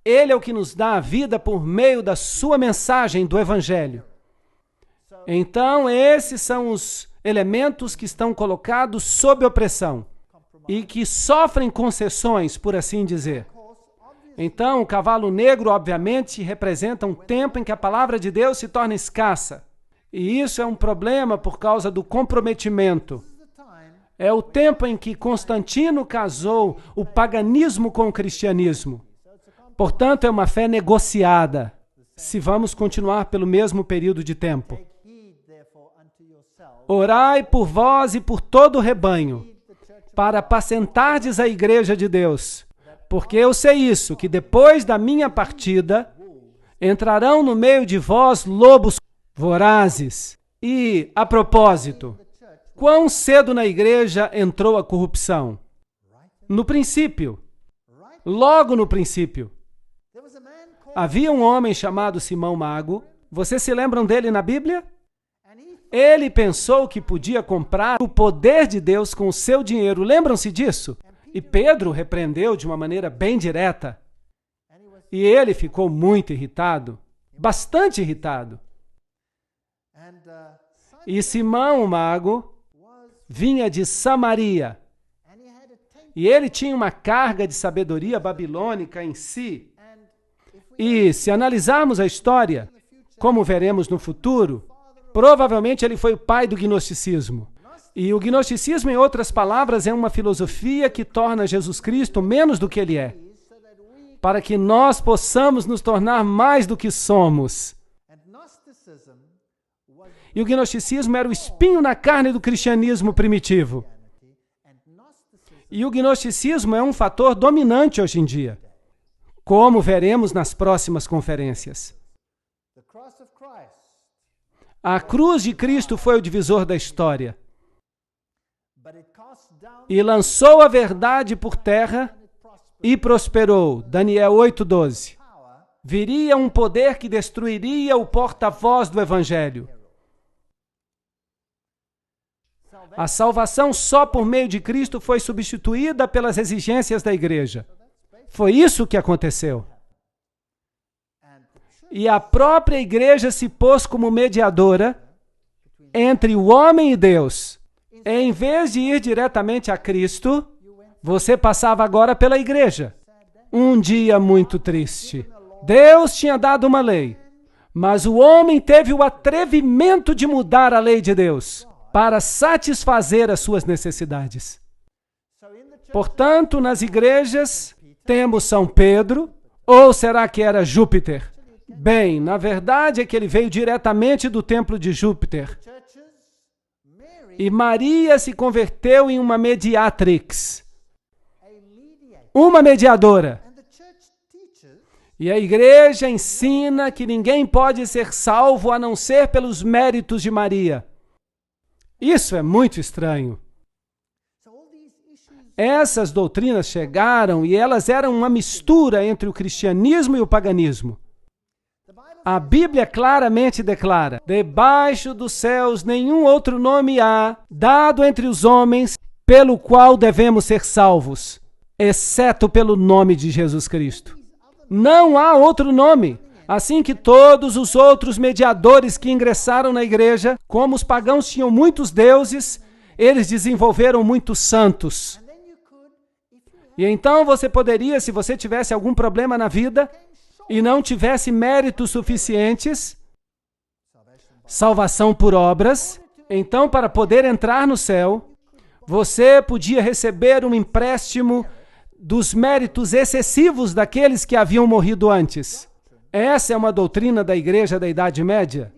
Ele é o que nos dá a vida por meio da sua mensagem do Evangelho. Então, esses são os elementos que estão colocados sob opressão e que sofrem concessões, por assim dizer. Então, o cavalo negro, obviamente, representa um tempo em que a palavra de Deus se torna escassa. E isso é um problema por causa do comprometimento. É o tempo em que Constantino casou o paganismo com o cristianismo. Portanto, é uma fé negociada, se vamos continuar pelo mesmo período de tempo. Orai por vós e por todo o rebanho, para apacentardes a igreja de Deus. Porque eu sei isso, que depois da minha partida, entrarão no meio de vós lobos vorazes. E, a propósito, quão cedo na igreja entrou a corrupção? No princípio. Logo no princípio. Havia um homem chamado Simão Mago. Vocês se lembram dele na Bíblia? Ele pensou que podia comprar o poder de Deus com o seu dinheiro. Lembram-se disso? E Pedro repreendeu de uma maneira bem direta. E ele ficou muito irritado, bastante irritado. E Simão, o mago, vinha de Samaria. E ele tinha uma carga de sabedoria babilônica em si. E se analisarmos a história, como veremos no futuro, provavelmente ele foi o pai do gnosticismo. E o gnosticismo, em outras palavras, é uma filosofia que torna Jesus Cristo menos do que ele é, para que nós possamos nos tornar mais do que somos. E o gnosticismo era o espinho na carne do cristianismo primitivo. E o gnosticismo é um fator dominante hoje em dia, como veremos nas próximas conferências. A cruz de Cristo foi o divisor da história. E lançou a verdade por terra e prosperou. Daniel 8:12. Viria um poder que destruiria o porta-voz do Evangelho. A salvação só por meio de Cristo foi substituída pelas exigências da igreja. Foi isso que aconteceu. E a própria igreja se pôs como mediadora entre o homem e Deus. Em vez de ir diretamente a Cristo, você passava agora pela igreja. Um dia muito triste. Deus tinha dado uma lei, mas o homem teve o atrevimento de mudar a lei de Deus para satisfazer as suas necessidades. Portanto, nas igrejas, temos São Pedro, ou será que era Júpiter? Bem, na verdade é que ele veio diretamente do templo de Júpiter. E Maria se converteu em uma mediatrix, uma mediadora. E a igreja ensina que ninguém pode ser salvo a não ser pelos méritos de Maria. Isso é muito estranho. Essas doutrinas chegaram e elas eram uma mistura entre o cristianismo e o paganismo. A Bíblia claramente declara, debaixo dos céus nenhum outro nome há, dado entre os homens, pelo qual devemos ser salvos, exceto pelo nome de Jesus Cristo. Não há outro nome. Assim que todos os outros mediadores que ingressaram na igreja, como os pagãos tinham muitos deuses, eles desenvolveram muitos santos. E então você poderia, se você tivesse algum problema na vida e não tivesse méritos suficientes, salvação por obras, então para poder entrar no céu, você podia receber um empréstimo dos méritos excessivos daqueles que haviam morrido antes. Essa é uma doutrina da igreja da Idade Média.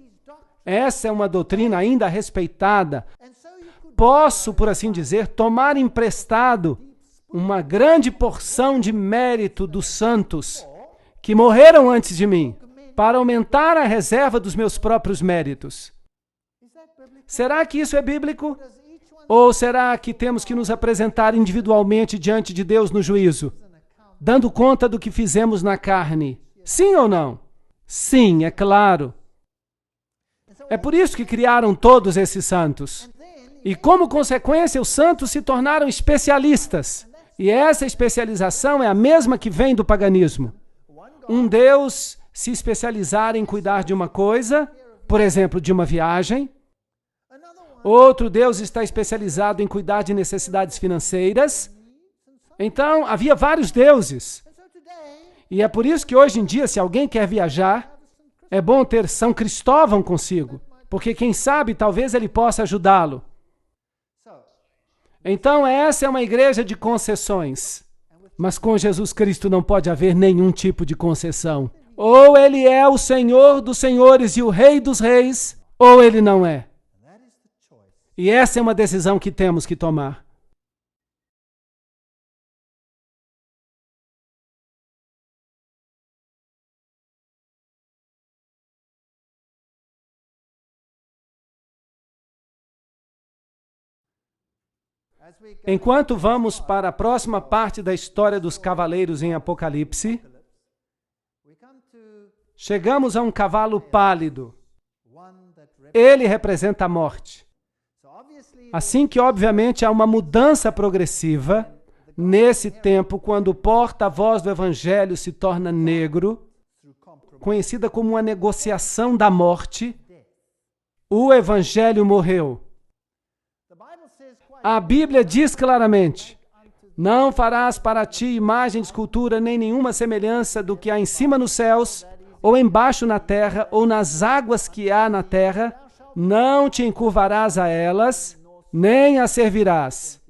Essa é uma doutrina ainda respeitada. Posso, por assim dizer, tomar emprestado uma grande porção de mérito dos santos que morreram antes de mim, para aumentar a reserva dos meus próprios méritos. Será que isso é bíblico? Ou será que temos que nos apresentar individualmente diante de Deus no juízo, dando conta do que fizemos na carne? Sim ou não? Sim, é claro. É por isso que criaram todos esses santos. E como consequência, os santos se tornaram especialistas. E essa especialização é a mesma que vem do paganismo. Um Deus se especializar em cuidar de uma coisa, por exemplo, de uma viagem. Outro Deus está especializado em cuidar de necessidades financeiras. Então, havia vários deuses. E é por isso que hoje em dia, se alguém quer viajar, é bom ter São Cristóvão consigo, porque quem sabe, talvez ele possa ajudá-lo. Então, essa é uma igreja de concessões. Mas com Jesus Cristo não pode haver nenhum tipo de concessão. Ou ele é o Senhor dos senhores e o Rei dos reis, ou ele não é. E essa é uma decisão que temos que tomar. Enquanto vamos para a próxima parte da história dos cavaleiros em Apocalipse, chegamos a um cavalo pálido. Ele representa a morte. Assim que, obviamente, há uma mudança progressiva nesse tempo, quando o porta-voz do Evangelho se torna negro, conhecida como uma negociação da morte, o Evangelho morreu. A Bíblia diz claramente: não farás para ti imagem de escultura, nem nenhuma semelhança do que há em cima nos céus, ou embaixo na terra, ou nas águas que há na terra. Não te encurvarás a elas, nem as servirás.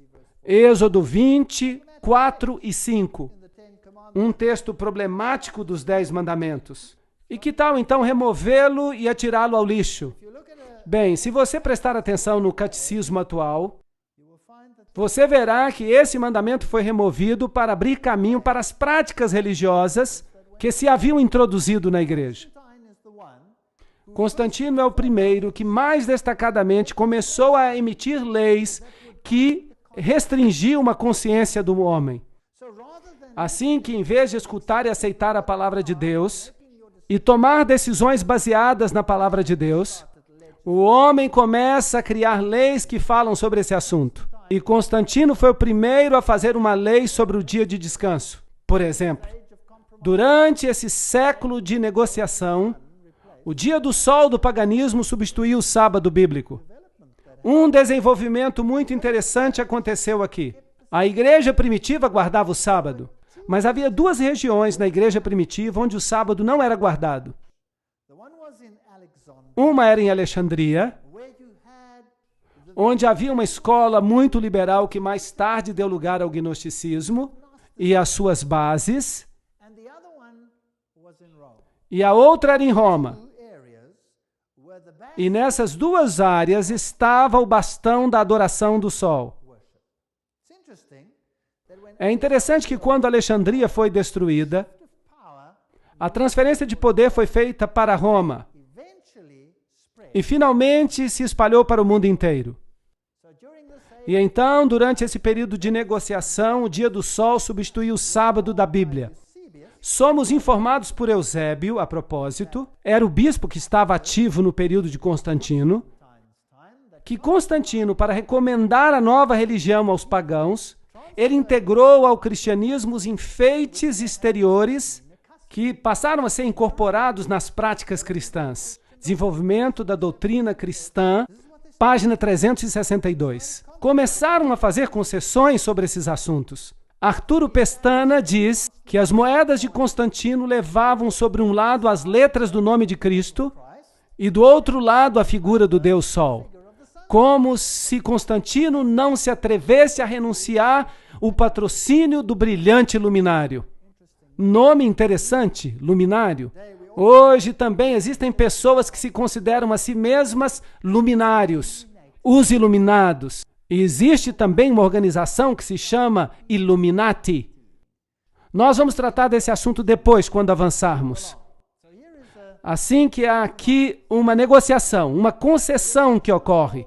Êxodo 20, 4 e 5. Um texto problemático dos 10 mandamentos. E que tal então removê-lo e atirá-lo ao lixo? Bem, se você prestar atenção no catecismo atual, você verá que esse mandamento foi removido para abrir caminho para as práticas religiosas que se haviam introduzido na igreja. Constantino é o primeiro que mais destacadamente começou a emitir leis que restringiam a consciência do homem. Assim que, em vez de escutar e aceitar a palavra de Deus e tomar decisões baseadas na palavra de Deus, o homem começa a criar leis que falam sobre esse assunto. E Constantino foi o primeiro a fazer uma lei sobre o dia de descanso. Por exemplo, durante esse século de negociação, o dia do sol do paganismo substituiu o sábado bíblico. Um desenvolvimento muito interessante aconteceu aqui. A igreja primitiva guardava o sábado, mas havia duas regiões na igreja primitiva onde o sábado não era guardado. Uma era em Alexandria, onde havia uma escola muito liberal que mais tarde deu lugar ao gnosticismo e às suas bases. E a outra era em Roma. E nessas duas áreas estava o bastão da adoração do sol. É interessante que quando Alexandria foi destruída, a transferência de poder foi feita para Roma. E finalmente se espalhou para o mundo inteiro. E então, durante esse período de negociação, o dia do sol substituiu o sábado da Bíblia. Somos informados por Eusébio, a propósito, era o bispo que estava ativo no período de Constantino, que Constantino, para recomendar a nova religião aos pagãos, ele integrou ao cristianismo os enfeites exteriores que passaram a ser incorporados nas práticas cristãs. Desenvolvimento da doutrina cristã, página 362. Começaram a fazer concessões sobre esses assuntos. Arturo Pestana diz que as moedas de Constantino levavam sobre um lado as letras do nome de Cristo e do outro lado a figura do Deus Sol. Como se Constantino não se atrevesse a renunciar o patrocínio do brilhante luminário. Nome interessante, luminário. Hoje também existem pessoas que se consideram a si mesmas luminários, os iluminados. E existe também uma organização que se chama Illuminati. Nós vamos tratar desse assunto depois, quando avançarmos. Assim que há aqui uma negociação, uma concessão que ocorre.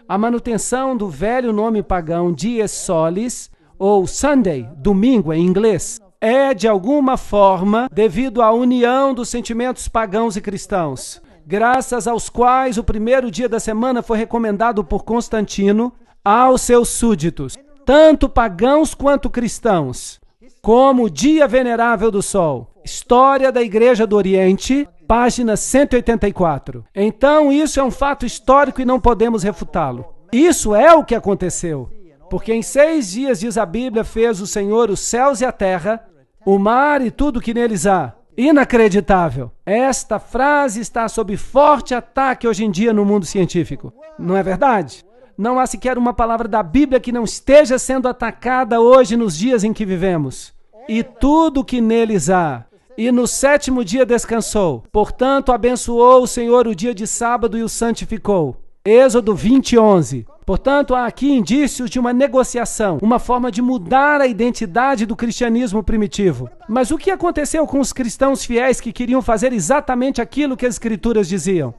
A manutenção do velho nome pagão Dies Solis, ou Sunday, domingo em inglês, é de alguma forma devido à união dos sentimentos pagãos e cristãos, graças aos quais o primeiro dia da semana foi recomendado por Constantino aos seus súditos, tanto pagãos quanto cristãos, como o Dia Venerável do Sol. História da Igreja do Oriente, página 184. Então, isso é um fato histórico e não podemos refutá-lo. Isso é o que aconteceu. Porque em 6 dias, diz a Bíblia, fez o Senhor os céus e a terra, o mar e tudo que neles há. Inacreditável. Esta frase está sob forte ataque hoje em dia no mundo científico. Não é verdade? Não há sequer uma palavra da Bíblia que não esteja sendo atacada hoje nos dias em que vivemos. E tudo que neles há. E no 7º dia descansou. Portanto, abençoou o Senhor o dia de sábado e o santificou. Êxodo 20:11. Portanto, há aqui indícios de uma negociação, uma forma de mudar a identidade do cristianismo primitivo. Mas o que aconteceu com os cristãos fiéis que queriam fazer exatamente aquilo que as Escrituras diziam?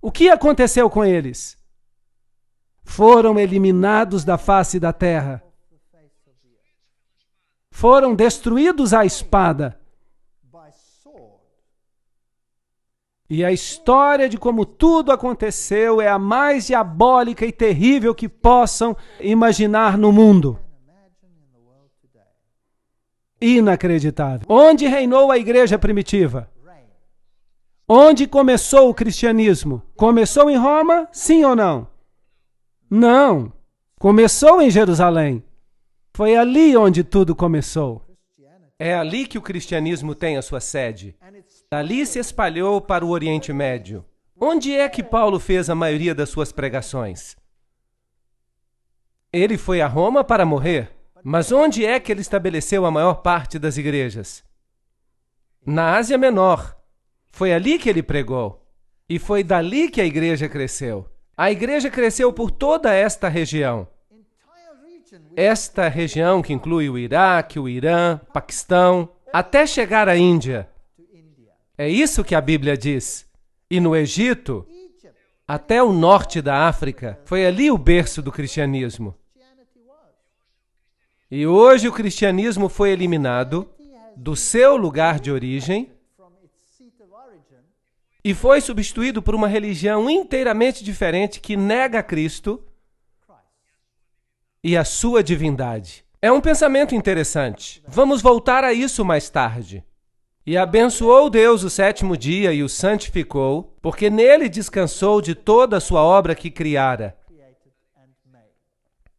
O que aconteceu com eles? Foram eliminados da face da terra. Foram destruídos à espada. E a história de como tudo aconteceu é a mais diabólica e terrível que possam imaginar no mundo. Inacreditável. Onde reinou a igreja primitiva? Onde começou o cristianismo? Começou em Roma, sim ou não? Não. Começou em Jerusalém. Foi ali onde tudo começou. É ali que o cristianismo tem a sua sede. Dali se espalhou para o Oriente Médio. Onde é que Paulo fez a maioria das suas pregações? Ele foi a Roma para morrer. Mas onde é que ele estabeleceu a maior parte das igrejas? Na Ásia Menor. Foi ali que ele pregou. E foi dali que a igreja cresceu. A igreja cresceu por toda esta região. Esta região que inclui o Iraque, o Irã, Paquistão, até chegar à Índia. É isso que a Bíblia diz. E no Egito, até o norte da África, foi ali o berço do cristianismo. E hoje o cristianismo foi eliminado do seu lugar de origem e foi substituído por uma religião inteiramente diferente que nega a Cristo e a sua divindade. É um pensamento interessante. Vamos voltar a isso mais tarde. E abençoou Deus o 7º dia e o santificou, porque nele descansou de toda a sua obra que criara.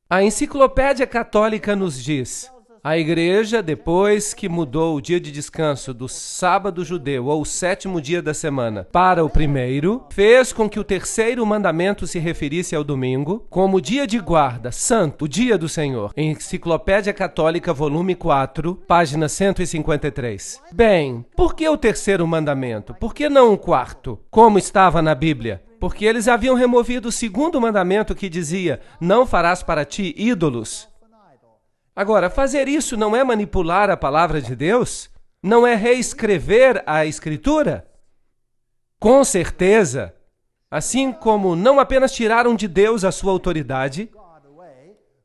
A Enciclopédia Católica nos diz: a igreja, depois que mudou o dia de descanso do sábado judeu, ou o 7º dia da semana, para o 1º, fez com que o 3º mandamento se referisse ao domingo, como dia de guarda, santo, o dia do Senhor. Enciclopédia Católica, volume 4, página 153. Bem, por que o 3º mandamento? Por que não o 4º, como estava na Bíblia? Porque eles haviam removido o 2º mandamento que dizia: não farás para ti ídolos. Agora, fazer isso não é manipular a palavra de Deus? Não é reescrever a Escritura? Com certeza. Assim como não apenas tiraram de Deus a sua autoridade,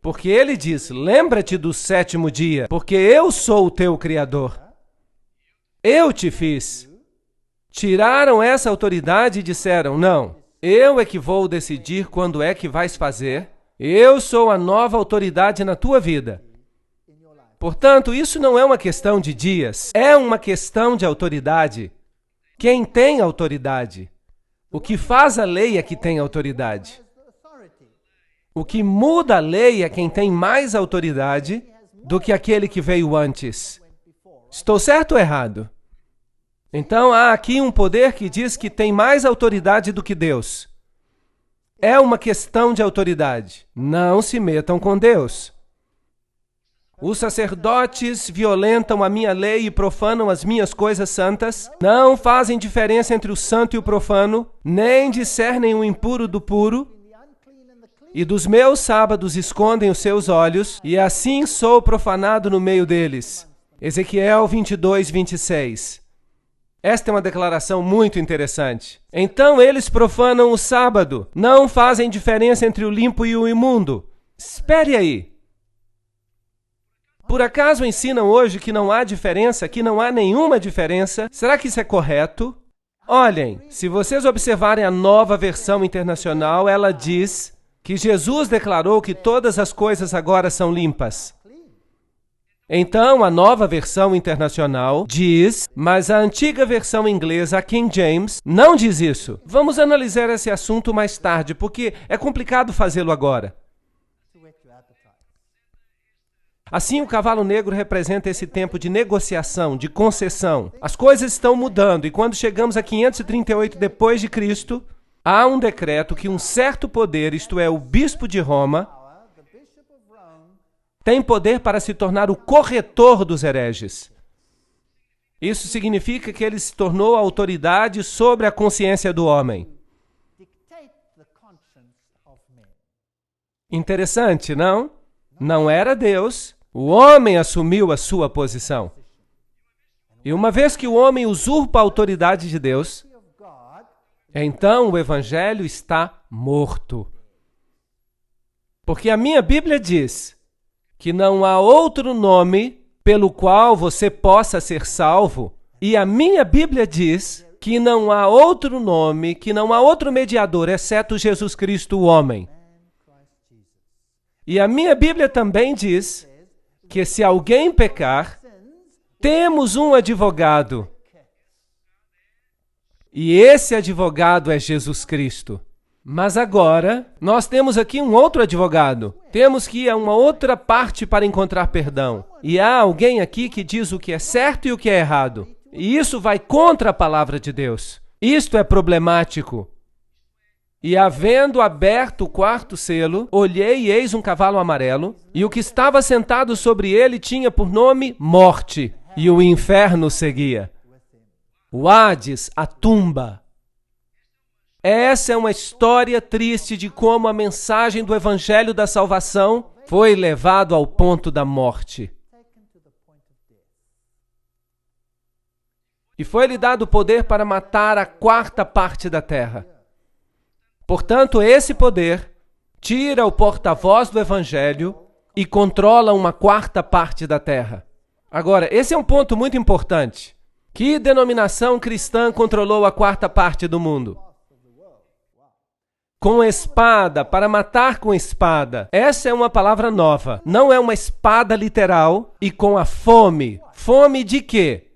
porque ele diz: lembra-te do 7º dia, porque eu sou o teu Criador. Eu te fiz. Tiraram essa autoridade e disseram: não, eu é que vou decidir quando é que vais fazer. Eu sou a nova autoridade na tua vida. Portanto, isso não é uma questão de dias, é uma questão de autoridade. Quem tem autoridade? O que faz a lei é que tem autoridade. O que muda a lei é quem tem mais autoridade do que aquele que veio antes. Estou certo ou errado? Então, há aqui um poder que diz que tem mais autoridade do que Deus. É uma questão de autoridade. Não se metam com Deus. Os sacerdotes violentam a minha lei e profanam as minhas coisas santas, não fazem diferença entre o santo e o profano, nem discernem o impuro do puro, e dos meus sábados escondem os seus olhos, e assim sou profanado no meio deles. Ezequiel 22, 26. Esta é uma declaração muito interessante. Então eles profanam o sábado, não fazem diferença entre o limpo e o imundo. Espere aí. Por acaso ensinam hoje que não há diferença, que não há nenhuma diferença? Será que isso é correto? Olhem, se vocês observarem a Nova Versão Internacional, ela diz que Jesus declarou que todas as coisas agora são limpas. Então, a Nova Versão Internacional diz, mas a antiga versão inglesa, a King James, não diz isso. Vamos analisar esse assunto mais tarde, porque é complicado fazê-lo agora. Assim, o cavalo negro representa esse tempo de negociação, de concessão. As coisas estão mudando e quando chegamos a 538 depois de Cristo, há um decreto que um certo poder, isto é, o bispo de Roma, tem poder para se tornar o corretor dos hereges. Isso significa que ele se tornou a autoridade sobre a consciência do homem. Interessante, não? Não era Deus. O homem assumiu a sua posição. E uma vez que o homem usurpa a autoridade de Deus, então o evangelho está morto. Porque a minha Bíblia diz que não há outro nome pelo qual você possa ser salvo, e a minha Bíblia diz que não há outro nome, que não há outro mediador, exceto Jesus Cristo, o homem. E a minha Bíblia também diz que se alguém pecar, temos um advogado. E esse advogado é Jesus Cristo. Mas agora, nós temos aqui um outro advogado. Temos que ir a uma outra parte para encontrar perdão. E há alguém aqui que diz o que é certo e o que é errado. E isso vai contra a palavra de Deus. Isto é problemático. E havendo aberto o quarto selo, olhei e eis um cavalo amarelo, e o que estava sentado sobre ele tinha por nome Morte, e o inferno seguia. O Hades, a tumba. Essa é uma história triste de como a mensagem do Evangelho da Salvação foi levado ao ponto da morte. E foi-lhe dado o poder para matar a quarta parte da terra. Portanto, esse poder tira o porta-voz do Evangelho e controla uma quarta parte da terra. Agora, esse é um ponto muito importante. Que denominação cristã controlou a quarta parte do mundo? Com espada, para matar com espada. Essa é uma palavra nova. Não é uma espada literal. E com a fome. Fome de quê?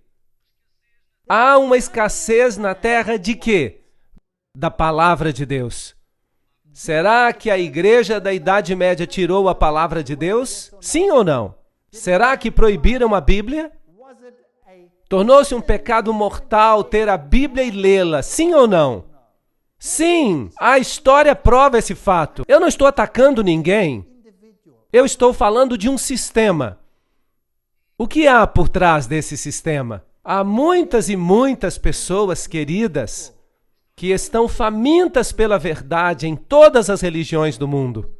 Há uma escassez na terra de quê? Da palavra de Deus. Será que a igreja da Idade Média tirou a palavra de Deus? Sim ou não? Será que proibiram a Bíblia? Tornou-se um pecado mortal ter a Bíblia e lê-la? Sim ou não? Sim, a história prova esse fato. Eu não estou atacando ninguém. Eu estou falando de um sistema. O que há por trás desse sistema? Há muitas e muitas pessoas queridas que estão famintas pela verdade em todas as religiões do mundo.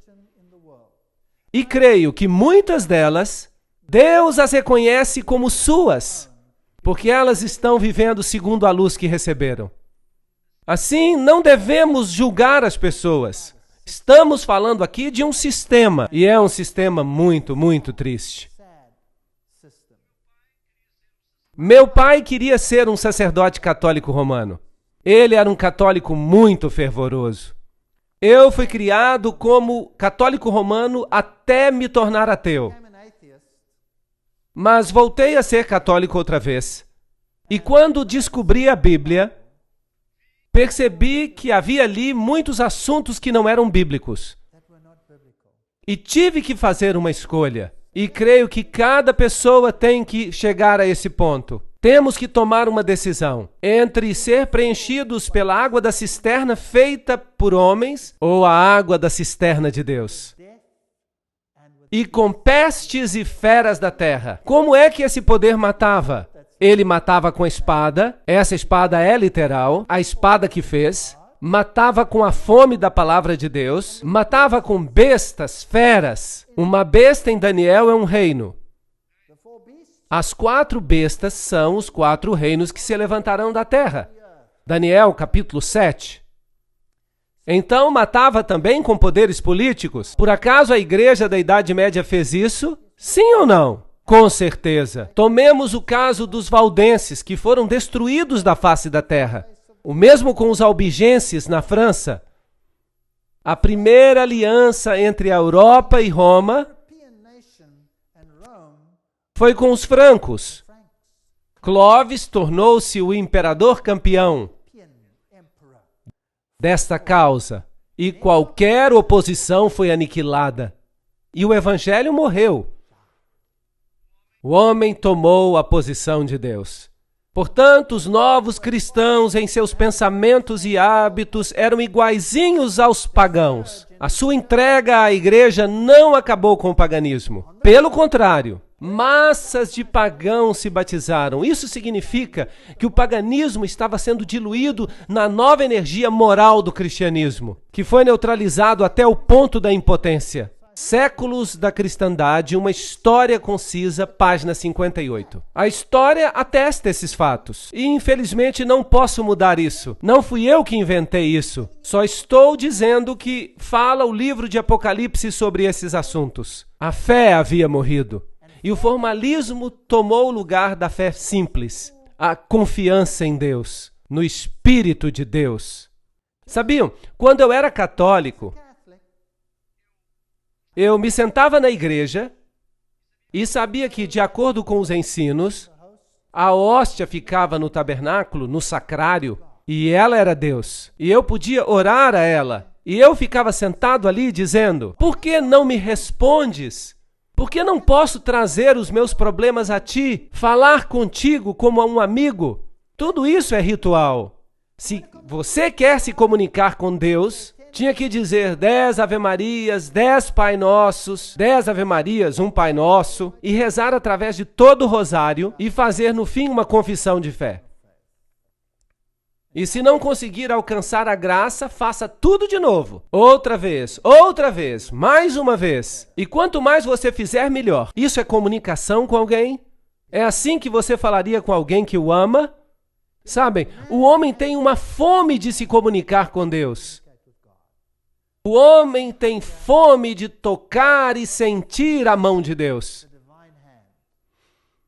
E creio que muitas delas, Deus as reconhece como suas, porque elas estão vivendo segundo a luz que receberam. Assim, não devemos julgar as pessoas. Estamos falando aqui de um sistema, e é um sistema muito, muito triste. Meu pai queria ser um sacerdote católico romano. Ele era um católico muito fervoroso. Eu fui criado como católico romano até me tornar ateu. Mas voltei a ser católico outra vez. E quando descobri a Bíblia, percebi que havia ali muitos assuntos que não eram bíblicos. E tive que fazer uma escolha. E creio que cada pessoa tem que chegar a esse ponto. Temos que tomar uma decisão entre ser preenchidos pela água da cisterna feita por homens ou a água da cisterna de Deus. E com pestes e feras da terra. Como é que esse poder matava? Ele matava com a espada, essa espada é literal, a espada que fez. Matava com a fome da palavra de Deus, matava com bestas, feras. Uma besta em Daniel é um reino. As 4 bestas são os 4 reinos que se levantarão da terra. Daniel, capítulo 7. Então matava também com poderes políticos? Por acaso a igreja da Idade Média fez isso? Sim ou não? Com certeza. Tomemos o caso dos valdenses, que foram destruídos da face da terra. O mesmo com os albigenses na França. A primeira aliança entre a Europa e Roma foi com os francos. Clovis tornou-se o imperador campeão desta causa, e qualquer oposição foi aniquilada. E o evangelho morreu. O homem tomou a posição de Deus. Portanto, os novos cristãos, em seus pensamentos e hábitos, eram iguaizinhos aos pagãos. A sua entrega à igreja não acabou com o paganismo. Pelo contrário, massas de pagãos se batizaram. Isso significa que o paganismo estava sendo diluído na nova energia moral do cristianismo, que foi neutralizado até o ponto da impotência. Séculos da cristandade, uma história concisa, página 58. A história atesta esses fatos. E infelizmente não posso mudar isso. Não fui eu que inventei isso. Só estou dizendo que fala o livro de Apocalipse sobre esses assuntos. A fé havia morrido. E o formalismo tomou o lugar da fé simples. A confiança em Deus, no Espírito de Deus. Sabiam? Quando eu era católico, eu me sentava na igreja e sabia que, de acordo com os ensinos, a hóstia ficava no tabernáculo, no sacrário, e ela era Deus. E eu podia orar a ela. E eu ficava sentado ali dizendo: por que não me respondes? Por que não posso trazer os meus problemas a ti, falar contigo como a um amigo? Tudo isso é ritual. Se você quer se comunicar com Deus, tinha que dizer 10 Ave Marias, 10 Pai Nossos, 10 Ave Marias, um Pai Nosso, e rezar através de todo o rosário e fazer no fim uma confissão de fé. E se não conseguir alcançar a graça, faça tudo de novo. Outra vez, mais uma vez. E quanto mais você fizer, melhor. Isso é comunicação com alguém? É assim que você falaria com alguém que o ama? Sabem, o homem tem uma fome de se comunicar com Deus. O homem tem fome de tocar e sentir a mão de Deus.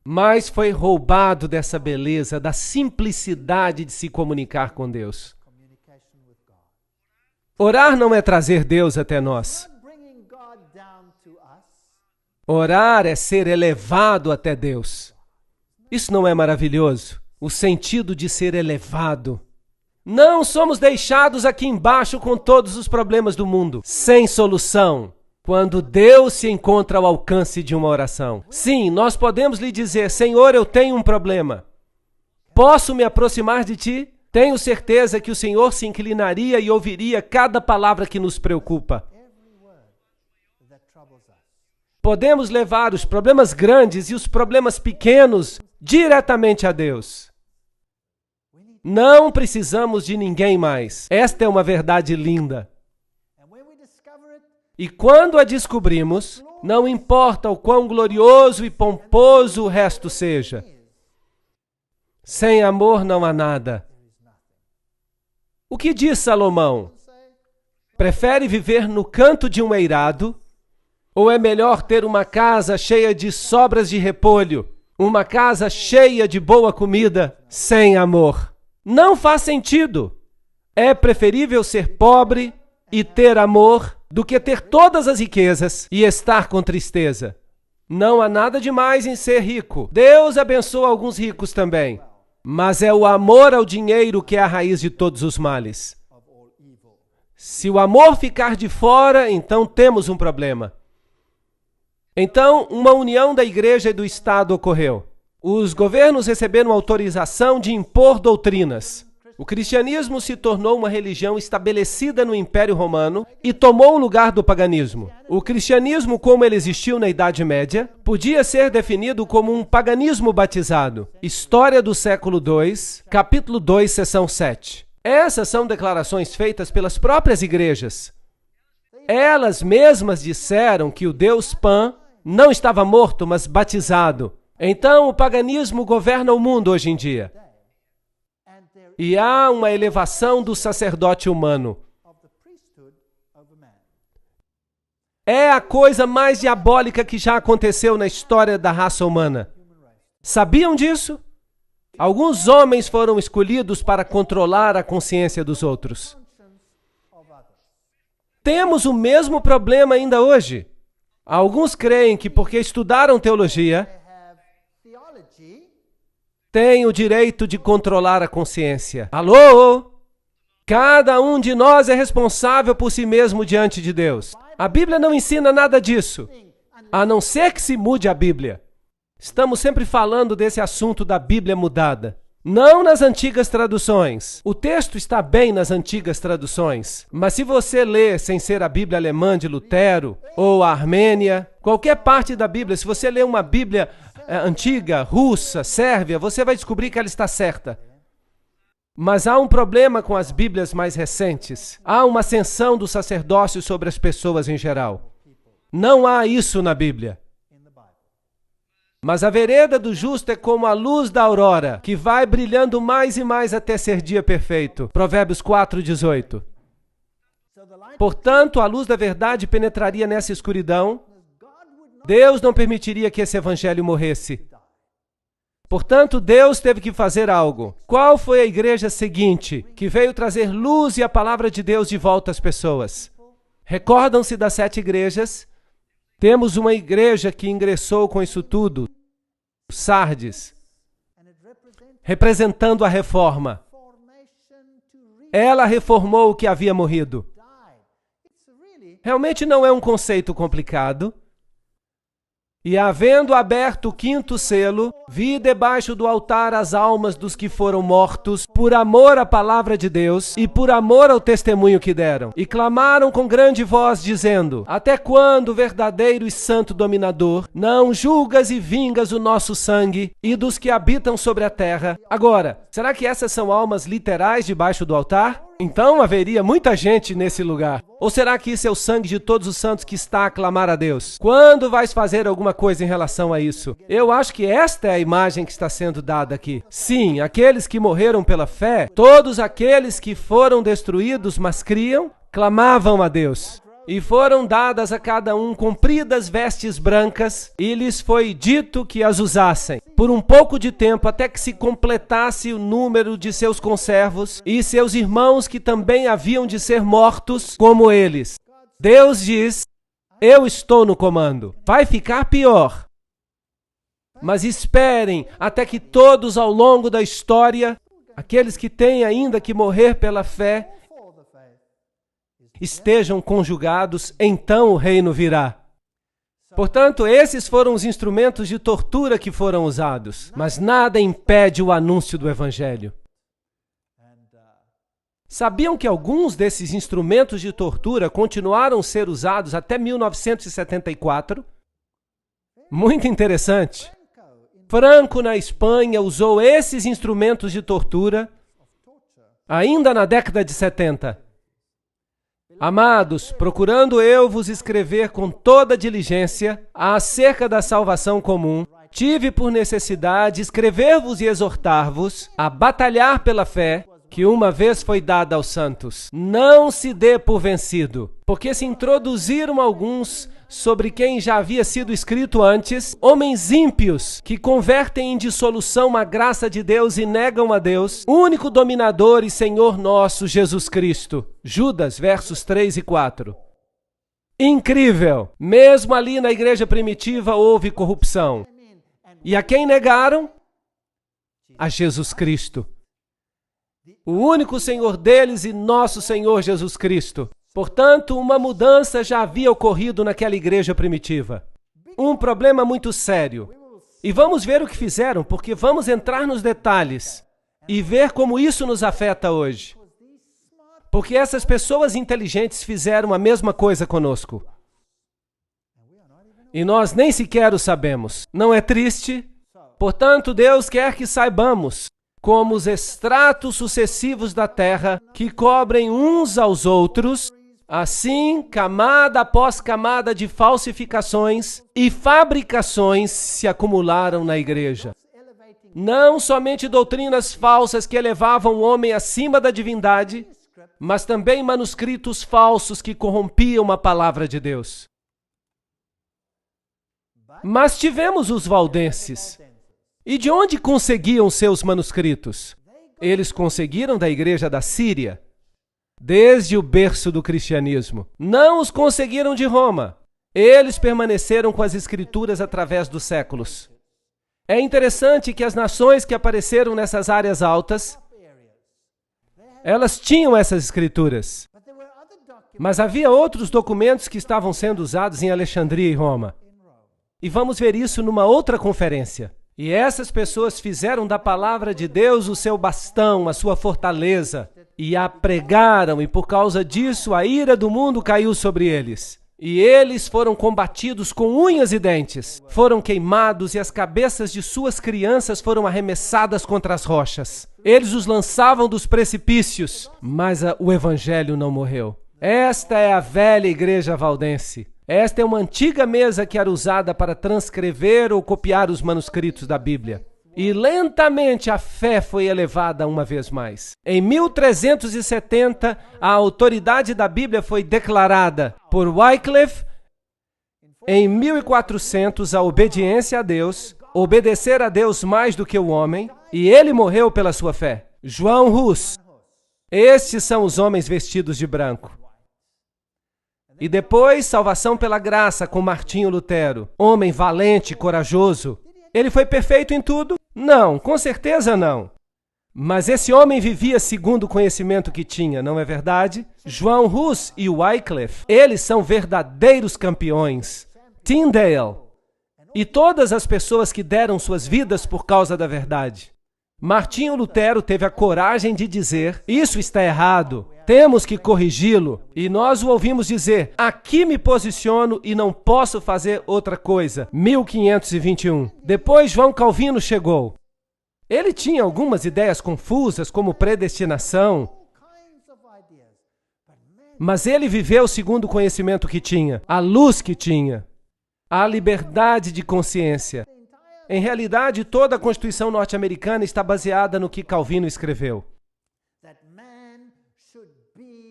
Mas foi roubado dessa beleza, da simplicidade de se comunicar com Deus. Orar não é trazer Deus até nós. Orar é ser elevado até Deus. Isso não é maravilhoso? O sentido de ser elevado. Não somos deixados aqui embaixo com todos os problemas do mundo, sem solução. Quando Deus se encontra ao alcance de uma oração. Sim, nós podemos lhe dizer: Senhor, eu tenho um problema. Posso me aproximar de ti? Tenho certeza que o Senhor se inclinaria e ouviria cada palavra que nos preocupa. Podemos levar os problemas grandes e os problemas pequenos diretamente a Deus. Não precisamos de ninguém mais. Esta é uma verdade linda. E quando a descobrimos, não importa o quão glorioso e pomposo o resto seja. Sem amor não há nada. O que diz Salomão? Prefere viver no canto de um eirado? Ou é melhor ter uma casa cheia de sobras de repolho, uma casa cheia de boa comida, sem amor? Não faz sentido. É preferível ser pobre e ter amor do que ter todas as riquezas e estar com tristeza. Não há nada demais em ser rico. Deus abençoa alguns ricos também. Mas é o amor ao dinheiro que é a raiz de todos os males. Se o amor ficar de fora, então temos um problema. Então, uma união da igreja e do Estado ocorreu. Os governos receberam autorização de impor doutrinas. O cristianismo se tornou uma religião estabelecida no Império Romano e tomou o lugar do paganismo. O cristianismo, como ele existiu na Idade Média, podia ser definido como um paganismo batizado. História do século II, capítulo 2, seção 7. Essas são declarações feitas pelas próprias igrejas. Elas mesmas disseram que o Deus Pan não estava morto, mas batizado. Então, o paganismo governa o mundo hoje em dia. E há uma elevação do sacerdote humano. É a coisa mais diabólica que já aconteceu na história da raça humana. Sabiam disso? Alguns homens foram escolhidos para controlar a consciência dos outros. Temos o mesmo problema ainda hoje. Alguns creem que porque estudaram teologia, têm o direito de controlar a consciência. Alô? Cada um de nós é responsável por si mesmo diante de Deus. A Bíblia não ensina nada disso, a não ser que se mude a Bíblia. Estamos sempre falando desse assunto da Bíblia mudada. Não nas antigas traduções. O texto está bem nas antigas traduções. Mas se você lê sem ser a Bíblia alemã de Lutero ou a Armênia, qualquer parte da Bíblia, se você lê uma Bíblia antiga, russa, sérvia, você vai descobrir que ela está certa. Mas há um problema com as Bíblias mais recentes. Há uma ascensão do sacerdócio sobre as pessoas em geral. Não há isso na Bíblia. Mas a vereda do justo é como a luz da aurora, que vai brilhando mais e mais até ser dia perfeito. Provérbios 4:18. Portanto, a luz da verdade penetraria nessa escuridão. Deus não permitiria que esse evangelho morresse. Portanto, Deus teve que fazer algo. Qual foi a igreja seguinte que veio trazer luz e a palavra de Deus de volta às pessoas? Recordam-se das 7 igrejas? Temos uma igreja que ingressou com isso tudo, Sardes, representando a reforma. Ela reformou o que havia morrido. Realmente não é um conceito complicado. E havendo aberto o 5º selo, vi debaixo do altar as almas dos que foram mortos, por amor à palavra de Deus e por amor ao testemunho que deram. E clamaram com grande voz, dizendo: Até quando, verdadeiro e santo dominador, não julgas e vingas o nosso sangue e dos que habitam sobre a terra? Agora, será que essas são almas literais debaixo do altar? Então haveria muita gente nesse lugar. Ou será que isso é o sangue de todos os santos que está a clamar a Deus? Quando vais fazer alguma coisa em relação a isso? Eu acho que esta é a imagem que está sendo dada aqui. Sim, aqueles que morreram pela fé, todos aqueles que foram destruídos, mas criam, clamavam a Deus. E foram dadas a cada um compridas vestes brancas, e lhes foi dito que as usassem, por um pouco de tempo, até que se completasse o número de seus conservos e seus irmãos que também haviam de ser mortos como eles. Deus diz: eu estou no comando. Vai ficar pior. Mas esperem até que todos ao longo da história, aqueles que têm ainda que morrer pela fé, estejam conjugados, então o reino virá. Portanto, esses foram os instrumentos de tortura que foram usados, mas nada impede o anúncio do evangelho. Sabiam que alguns desses instrumentos de tortura continuaram a ser usados até 1974? Muito interessante. Franco, na Espanha, usou esses instrumentos de tortura ainda na década de 70. Amados, procurando eu vos escrever com toda diligência acerca da salvação comum, tive por necessidade escrever-vos e exortar-vos a batalhar pela fé que uma vez foi dada aos santos. Não se dê por vencido, porque se introduziram alguns sobre quem já havia sido escrito antes, homens ímpios que convertem em dissolução a graça de Deus e negam a Deus, único dominador e Senhor nosso, Jesus Cristo. Judas, versos 3 e 4. Incrível! Mesmo ali na igreja primitiva houve corrupção. E a quem negaram? A Jesus Cristo. O único Senhor deles e nosso Senhor Jesus Cristo. Portanto, uma mudança já havia ocorrido naquela igreja primitiva. Um problema muito sério. E vamos ver o que fizeram, porque vamos entrar nos detalhes e ver como isso nos afeta hoje. Porque essas pessoas inteligentes fizeram a mesma coisa conosco. E nós nem sequer o sabemos. Não é triste? Portanto, Deus quer que saibamos, como os estratos sucessivos da terra, que cobrem uns aos outros, Assim, camada após camada de falsificações e fabricações se acumularam na igreja. Não somente doutrinas falsas que elevavam o homem acima da divindade, mas também manuscritos falsos que corrompiam a palavra de Deus. Mas tivemos os valdenses. E de onde conseguiam seus manuscritos? Eles conseguiram da igreja da Síria, desde o berço do cristianismo. Não os conseguiram de Roma. Eles permaneceram com as escrituras através dos séculos. É interessante que as nações que apareceram nessas áreas altas, elas tinham essas escrituras. Mas havia outros documentos que estavam sendo usados em Alexandria e Roma. E vamos ver isso numa outra conferência. E essas pessoas fizeram da palavra de Deus o seu bastão, a sua fortaleza, e a pregaram, e por causa disso a ira do mundo caiu sobre eles. E eles foram combatidos com unhas e dentes, foram queimados e as cabeças de suas crianças foram arremessadas contra as rochas. Eles os lançavam dos precipícios, mas o evangelho não morreu. Esta é a velha igreja valdense. Esta é uma antiga mesa que era usada para transcrever ou copiar os manuscritos da Bíblia. E lentamente a fé foi elevada uma vez mais. Em 1370, a autoridade da Bíblia foi declarada por Wycliffe. Em 1400, a obediência a Deus, obedecer a Deus mais do que o homem, e ele morreu pela sua fé. João Hus. Estes são os homens vestidos de branco. E depois, salvação pela graça com Martinho Lutero, homem valente, corajoso. Ele foi perfeito em tudo? Não, com certeza não. Mas esse homem vivia segundo o conhecimento que tinha, não é verdade? João Hus e Wycliffe, eles são verdadeiros campeões. Tyndale e todas as pessoas que deram suas vidas por causa da verdade. Martinho Lutero teve a coragem de dizer, isso está errado, temos que corrigi-lo. E nós o ouvimos dizer, aqui me posiciono e não posso fazer outra coisa. 1521. Depois João Calvino chegou. Ele tinha algumas ideias confusas, como predestinação, mas ele viveu segundo o conhecimento que tinha, a luz que tinha, a liberdade de consciência. Em realidade, toda a Constituição norte-americana está baseada no que Calvino escreveu.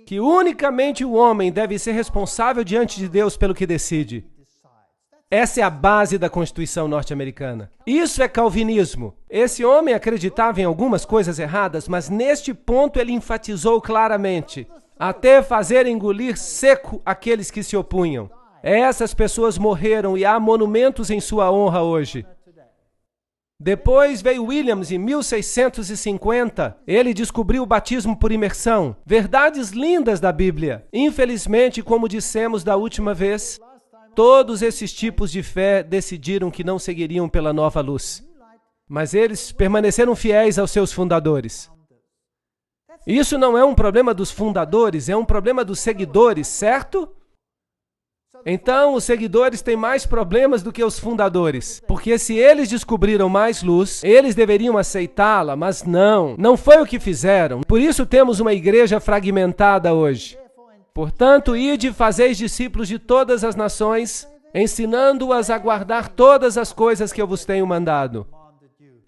Que unicamente o homem deve ser responsável diante de Deus pelo que decide. Essa é a base da Constituição norte-americana. Isso é calvinismo. Esse homem acreditava em algumas coisas erradas, mas neste ponto ele enfatizou claramente, até fazer engolir seco aqueles que se opunham. Essas pessoas morreram e há monumentos em sua honra hoje. Depois veio Williams em 1650. Ele descobriu o batismo por imersão. Verdades lindas da Bíblia. Infelizmente, como dissemos da última vez, todos esses tipos de fé decidiram que não seguiriam pela nova luz. Mas eles permaneceram fiéis aos seus fundadores. Isso não é um problema dos fundadores, é um problema dos seguidores, certo? Então, os seguidores têm mais problemas do que os fundadores, porque se eles descobriram mais luz, eles deveriam aceitá-la, mas não foi o que fizeram. Por isso temos uma igreja fragmentada hoje. Portanto, ide e fazeis discípulos de todas as nações, ensinando-as a guardar todas as coisas que eu vos tenho mandado.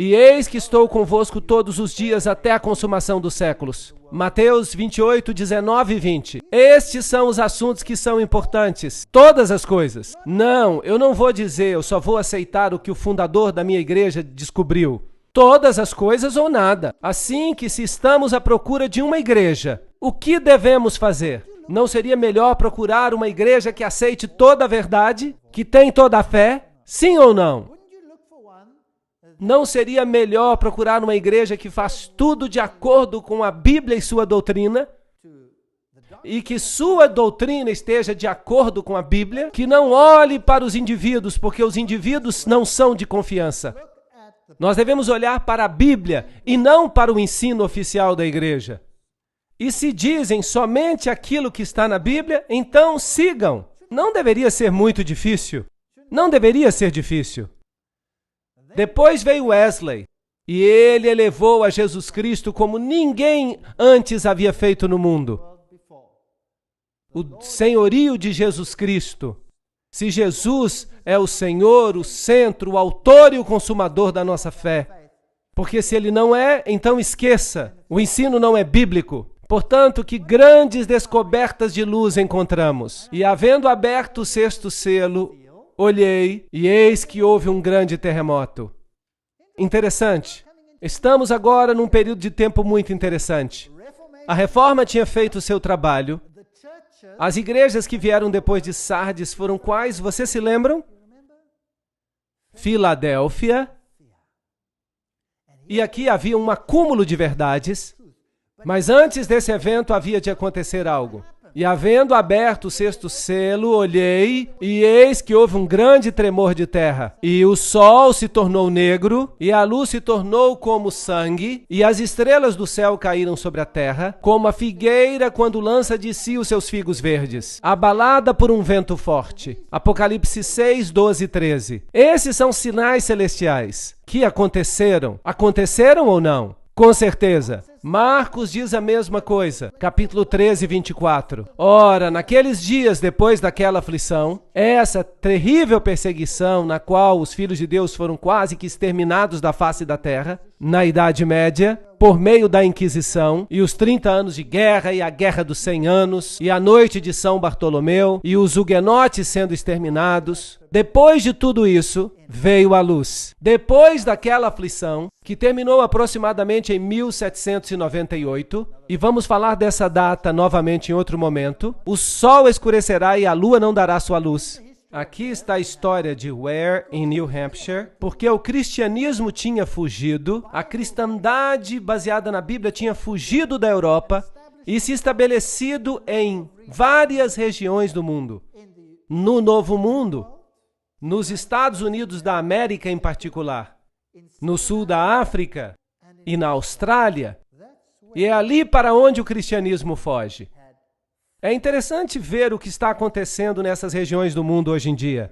E eis que estou convosco todos os dias até a consumação dos séculos. Mateus 28, 19 e 20. Estes são os assuntos que são importantes. Todas as coisas. Não, eu não vou dizer, eu só vou aceitar o que o fundador da minha igreja descobriu. Todas as coisas ou nada. Assim que se estamos à procura de uma igreja, o que devemos fazer? Não seria melhor procurar uma igreja que aceite toda a verdade? Que tem toda a fé? Sim ou não? Não seria melhor procurar uma igreja que faz tudo de acordo com a Bíblia e sua doutrina? E que sua doutrina esteja de acordo com a Bíblia? Que não olhe para os indivíduos, porque os indivíduos não são de confiança. Nós devemos olhar para a Bíblia e não para o ensino oficial da igreja. E se dizem somente aquilo que está na Bíblia, então sigam. Não deveria ser muito difícil. Não deveria ser difícil. Depois veio Wesley, e ele elevou a Jesus Cristo como ninguém antes havia feito no mundo. o senhorio de Jesus Cristo. Se Jesus é o Senhor, o centro, o autor e o consumador da nossa fé. Porque se ele não é, então esqueça. O ensino não é bíblico. Portanto, que grandes descobertas de luz encontramos. E havendo aberto o sexto selo, olhei, e eis que houve um grande terremoto. Interessante. Estamos agora num período de tempo muito interessante. A Reforma tinha feito o seu trabalho. As igrejas que vieram depois de Sardes foram quais? Vocês se lembram? Filadélfia. E aqui havia um acúmulo de verdades. Mas antes desse evento havia de acontecer algo. E havendo aberto o sexto selo, olhei, e eis que houve um grande tremor de terra. E o sol se tornou negro, e a luz se tornou como sangue, e as estrelas do céu caíram sobre a terra, como a figueira quando lança de si os seus figos verdes, abalada por um vento forte. Apocalipse 6, 12 e 13. Esses são sinais celestiais que aconteceram. Aconteceram ou não? Com certeza. Marcos diz a mesma coisa, capítulo 13, 24. Ora, naqueles dias depois daquela aflição, essa terrível perseguição na qual os filhos de Deus foram quase que exterminados da face da terra, na Idade Média, por meio da Inquisição, e os 30 anos de guerra, e a Guerra dos 100 anos, e a noite de São Bartolomeu, e os huguenotes sendo exterminados. Depois de tudo isso, veio a luz. Depois daquela aflição, que terminou aproximadamente em 1798, e vamos falar dessa data novamente em outro momento, o sol escurecerá e a lua não dará sua luz. Aqui está a história de Ware, em New Hampshire, porque o cristianismo tinha fugido, a cristandade baseada na Bíblia tinha fugido da Europa e se estabelecido em várias regiões do mundo. No Novo Mundo, nos Estados Unidos da América em particular, no sul da África e na Austrália, e é ali para onde o cristianismo foge. É interessante ver o que está acontecendo nessas regiões do mundo hoje em dia.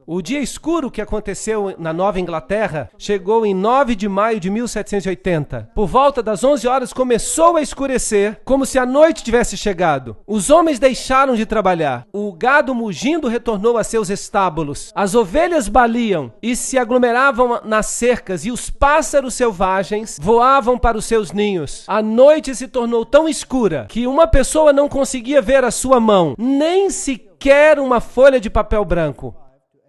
O dia escuro que aconteceu na Nova Inglaterra chegou em 9 de maio de 1780. Por volta das 11 horas começou a escurecer, como se a noite tivesse chegado. Os homens deixaram de trabalhar. O gado mugindo retornou a seus estábulos. As ovelhas baliam e se aglomeravam nas cercas e os pássaros selvagens voavam para os seus ninhos. A noite se tornou tão escura que uma pessoa não conseguia ver a sua mão, nem sequer uma folha de papel branco.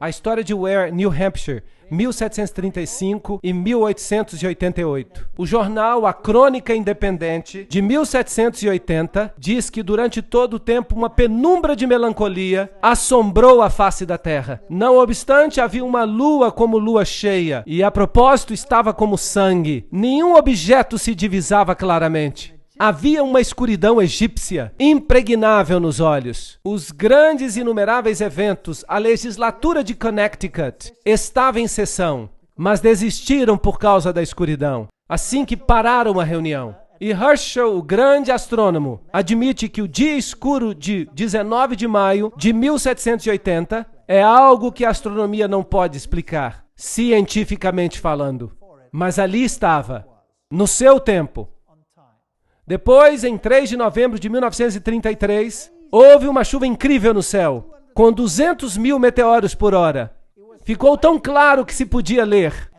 A história de Ware, New Hampshire, 1735 e 1888. O jornal A Crônica Independente, de 1780, diz que durante todo o tempo uma penumbra de melancolia assombrou a face da terra. Não obstante, havia uma lua como lua cheia, e a propósito estava como sangue. Nenhum objeto se divisava claramente. Havia uma escuridão egípcia, impregnável nos olhos. Os grandes e inumeráveis eventos, a legislatura de Connecticut estava em sessão, mas desistiram por causa da escuridão, assim que pararam a reunião. E Herschel, o grande astrônomo, admite que o dia escuro de 19 de maio de 1780 é algo que a astronomia não pode explicar, cientificamente falando. Mas ali estava, no seu tempo. Depois, em 3 de novembro de 1933, houve uma chuva incrível no céu, com 200 mil meteoros por hora. Ficou tão claro que se podia ler.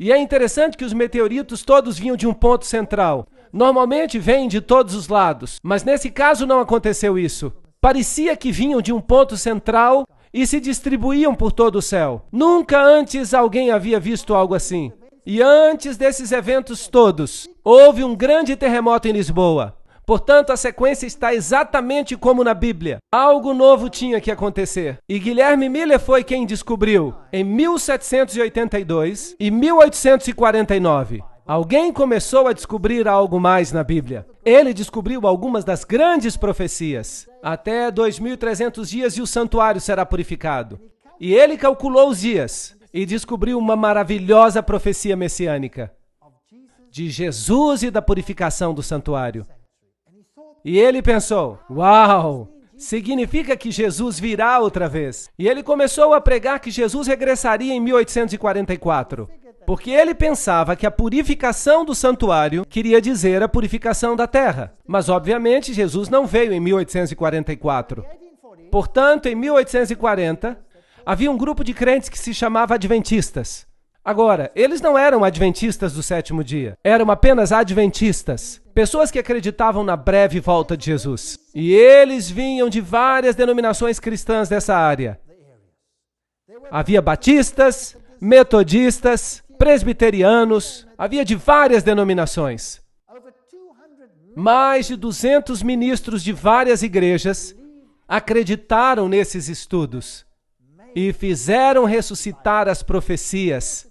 E é interessante que os meteoritos todos vinham de um ponto central. Normalmente vêm de todos os lados, mas nesse caso não aconteceu isso. Parecia que vinham de um ponto central e se distribuíam por todo o céu. Nunca antes alguém havia visto algo assim. E antes desses eventos todos, houve um grande terremoto em Lisboa. Portanto, a sequência está exatamente como na Bíblia. Algo novo tinha que acontecer. E Guilherme Miller foi quem descobriu, em 1782 e 1849. Alguém começou a descobrir algo mais na Bíblia. Ele descobriu algumas das grandes profecias. Até 2.300 dias e o santuário será purificado. E ele calculou os dias. E descobriu uma maravilhosa profecia messiânica de Jesus e da purificação do santuário. E ele pensou, uau, significa que Jesus virá outra vez. E ele começou a pregar que Jesus regressaria em 1844. Porque ele pensava que a purificação do santuário queria dizer a purificação da terra. Mas, obviamente, Jesus não veio em 1844. Portanto, em 1840, havia um grupo de crentes que se chamava adventistas. Agora, eles não eram adventistas do sétimo dia. Eram apenas adventistas. Pessoas que acreditavam na breve volta de Jesus. E eles vinham de várias denominações cristãs dessa área. Havia batistas, metodistas, presbiterianos, havia de várias denominações. Mais de 200 ministros de várias igrejas acreditaram nesses estudos e fizeram ressuscitar as profecias.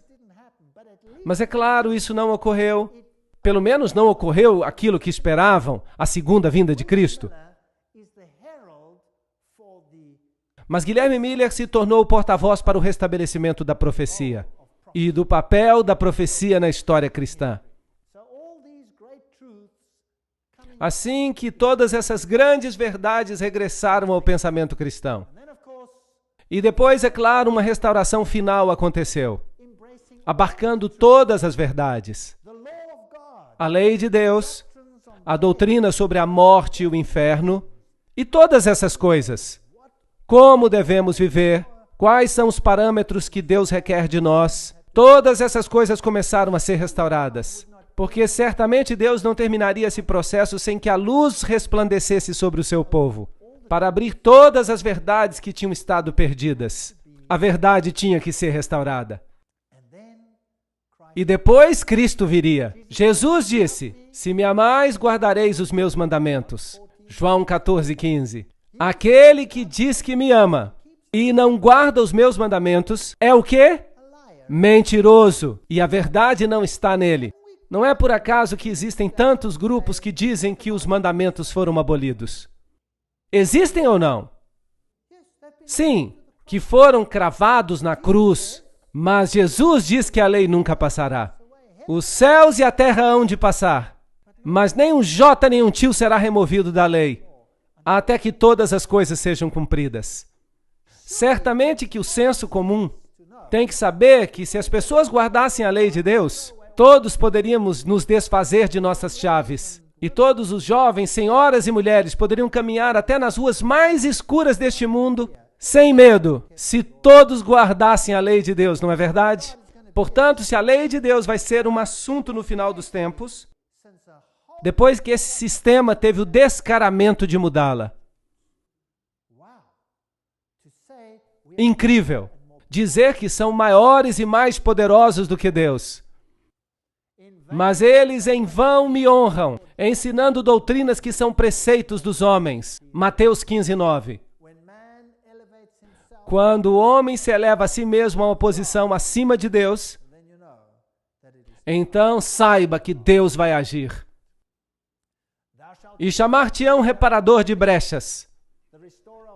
Mas é claro, isso não ocorreu. Pelo menos não ocorreu aquilo que esperavam, a segunda vinda de Cristo. Mas Guilherme Miller se tornou o porta-voz para o restabelecimento da profecia e do papel da profecia na história cristã. Assim que todas essas grandes verdades regressaram ao pensamento cristão. E depois, é claro, uma restauração final aconteceu, abarcando todas as verdades. A lei de Deus, a doutrina sobre a morte e o inferno, e todas essas coisas. Como devemos viver, quais são os parâmetros que Deus requer de nós. Todas essas coisas começaram a ser restauradas, porque certamente Deus não terminaria esse processo sem que a luz resplandecesse sobre o seu povo, para abrir todas as verdades que tinham estado perdidas. A verdade tinha que ser restaurada. E depois Cristo viria. Jesus disse: se me amais, guardareis os meus mandamentos. João 14:15. Aquele que diz que me ama e não guarda os meus mandamentos é o quê? Mentiroso. E a verdade não está nele. Não é por acaso que existem tantos grupos que dizem que os mandamentos foram abolidos. Existem ou não? Sim, que foram cravados na cruz. Mas Jesus diz que a lei nunca passará. Os céus e a terra hão de passar, mas nem um jota nem um tio será removido da lei, até que todas as coisas sejam cumpridas. Certamente que o senso comum tem que saber que se as pessoas guardassem a lei de Deus, todos poderíamos nos desfazer de nossas chaves. E todos os jovens, senhoras e mulheres, poderiam caminhar até nas ruas mais escuras deste mundo, sem medo, se todos guardassem a lei de Deus, não é verdade? Portanto, se a lei de Deus vai ser um assunto no final dos tempos, depois que esse sistema teve o descaramento de mudá-la. Incrível! Dizer que são maiores e mais poderosos do que Deus. Mas eles em vão me honram, ensinando doutrinas que são preceitos dos homens. Mateus 15:9. Quando o homem se eleva a si mesmo a uma posição acima de Deus, então saiba que Deus vai agir. E chamar-te-ão reparador de brechas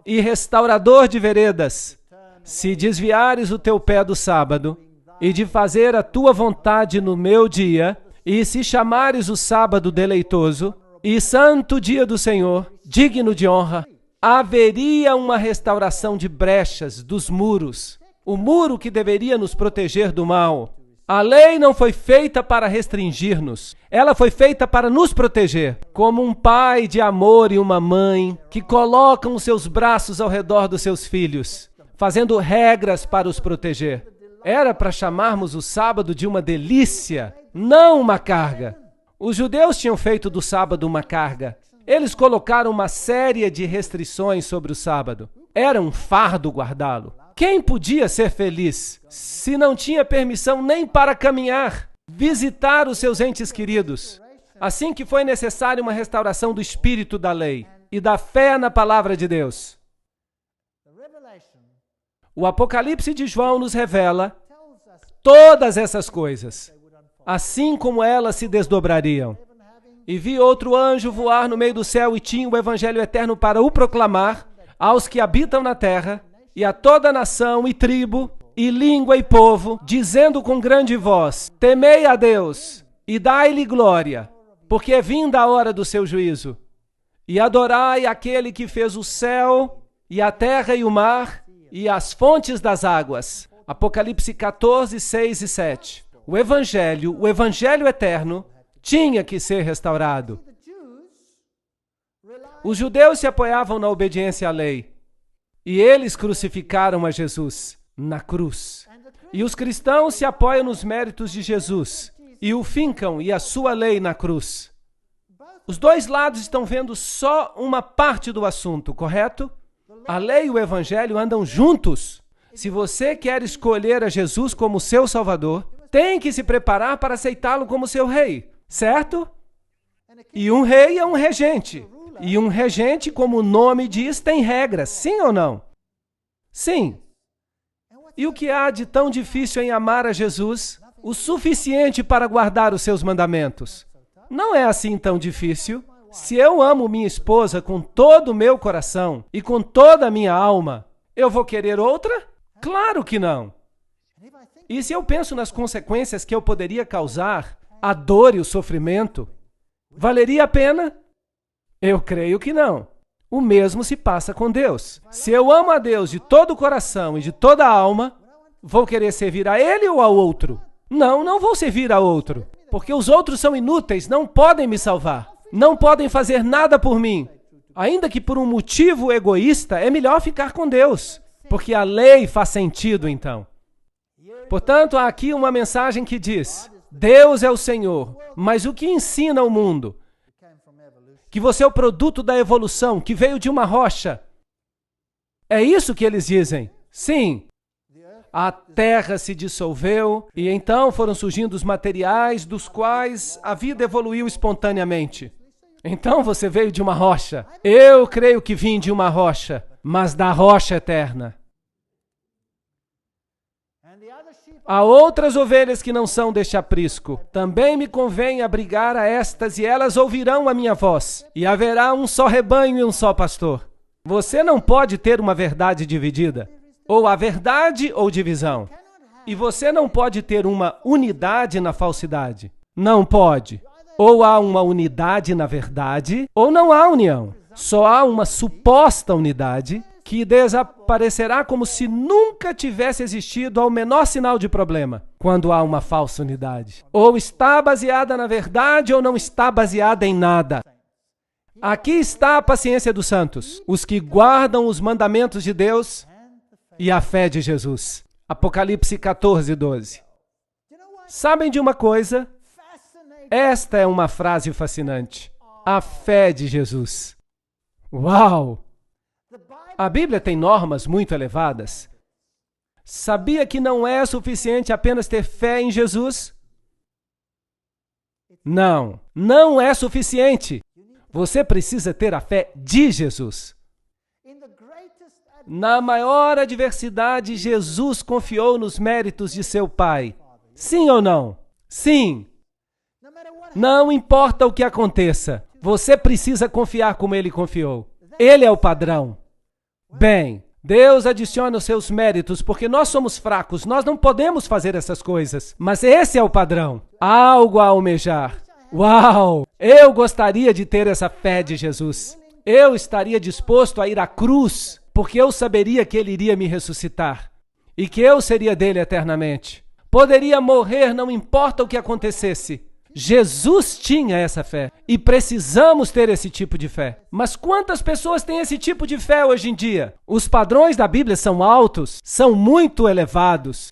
e restaurador de veredas, se desviares o teu pé do sábado e de fazer a tua vontade no meu dia, e se chamares o sábado deleitoso e santo dia do Senhor, digno de honra, haveria uma restauração de brechas dos muros, o muro que deveria nos proteger do mal. A lei não foi feita para restringir-nos, ela foi feita para nos proteger, como um pai de amor e uma mãe que colocam os seus braços ao redor dos seus filhos, fazendo regras para os proteger. Era para chamarmos o sábado de uma delícia, não uma carga. Os judeus tinham feito do sábado uma carga. Eles colocaram uma série de restrições sobre o sábado. Era um fardo guardá-lo. Quem podia ser feliz se não tinha permissão nem para caminhar, visitar os seus entes queridos? Assim que foi necessária uma restauração do espírito da lei e da fé na palavra de Deus. O Apocalipse de João nos revela todas essas coisas, assim como elas se desdobrariam. E vi outro anjo voar no meio do céu e tinha o evangelho eterno para o proclamar aos que habitam na terra e a toda nação e tribo e língua e povo, dizendo com grande voz: temei a Deus e dai-lhe glória, porque é vinda a hora do seu juízo. E adorai aquele que fez o céu e a terra e o mar e as fontes das águas. Apocalipse 14, 6 e 7. o Evangelho eterno, tinha que ser restaurado. Os judeus se apoiavam na obediência à lei. E eles crucificaram a Jesus na cruz. E os cristãos se apoiam nos méritos de Jesus e o fincam e a sua lei na cruz. Os dois lados estão vendo só uma parte do assunto, correto? A lei e o Evangelho andam juntos. Se você quer escolher a Jesus como seu Salvador, tem que se preparar para aceitá-lo como seu rei, certo? E um rei é um regente. E um regente, como o nome diz, tem regras, sim ou não? Sim. E o que há de tão difícil em amar a Jesus? O suficiente para guardar os seus mandamentos. Não é assim tão difícil. Se eu amo minha esposa com todo o meu coração e com toda a minha alma, eu vou querer outra? Claro que não. E se eu penso nas consequências que eu poderia causar, a dor e o sofrimento, valeria a pena? Eu creio que não. O mesmo se passa com Deus. Se eu amo a Deus de todo o coração e de toda a alma, vou querer servir a Ele ou ao outro? Não, não vou servir a outro, porque os outros são inúteis, não podem me salvar, não podem fazer nada por mim. Ainda que por um motivo egoísta, é melhor ficar com Deus, porque a lei faz sentido então. Portanto, há aqui uma mensagem que diz: Deus é o Senhor, mas o que ensina o mundo? Que você é o produto da evolução, que veio de uma rocha. É isso que eles dizem. Sim. A terra se dissolveu e então foram surgindo os materiais dos quais a vida evoluiu espontaneamente. Então você veio de uma rocha. Eu creio que vim de uma rocha, mas da rocha eterna. Há outras ovelhas que não são deste aprisco. Também me convém abrigar a estas e elas ouvirão a minha voz. E haverá um só rebanho e um só pastor. Você não pode ter uma verdade dividida. Ou a verdade ou divisão. E você não pode ter uma unidade na falsidade. Não pode. Ou há uma unidade na verdade, ou não há união. Só há uma suposta unidade que desaparecerá como se nunca tivesse existido ao menor sinal de problema, quando há uma falsa unidade. Ou está baseada na verdade ou não está baseada em nada. Aqui está a paciência dos santos, os que guardam os mandamentos de Deus e a fé de Jesus. Apocalipse 14, 12. Sabem de uma coisa? Esta é uma frase fascinante. A fé de Jesus. Uau! A Bíblia tem normas muito elevadas. Sabia que não é suficiente apenas ter fé em Jesus? Não, não é suficiente. Você precisa ter a fé de Jesus. Na maior adversidade, Jesus confiou nos méritos de seu Pai. Sim ou não? Sim. Não importa o que aconteça, você precisa confiar como Ele confiou. Ele é o padrão. Bem, Deus adiciona os seus méritos porque nós somos fracos, nós não podemos fazer essas coisas. Mas esse é o padrão. Algo a almejar. Uau! Eu gostaria de ter essa fé de Jesus. Eu estaria disposto a ir à cruz, porque eu saberia que Ele iria me ressuscitar e que eu seria dele eternamente. Poderia morrer, não importa o que acontecesse. Jesus tinha essa fé e precisamos ter esse tipo de fé. Mas quantas pessoas têm esse tipo de fé hoje em dia? Os padrões da Bíblia são altos, são muito elevados.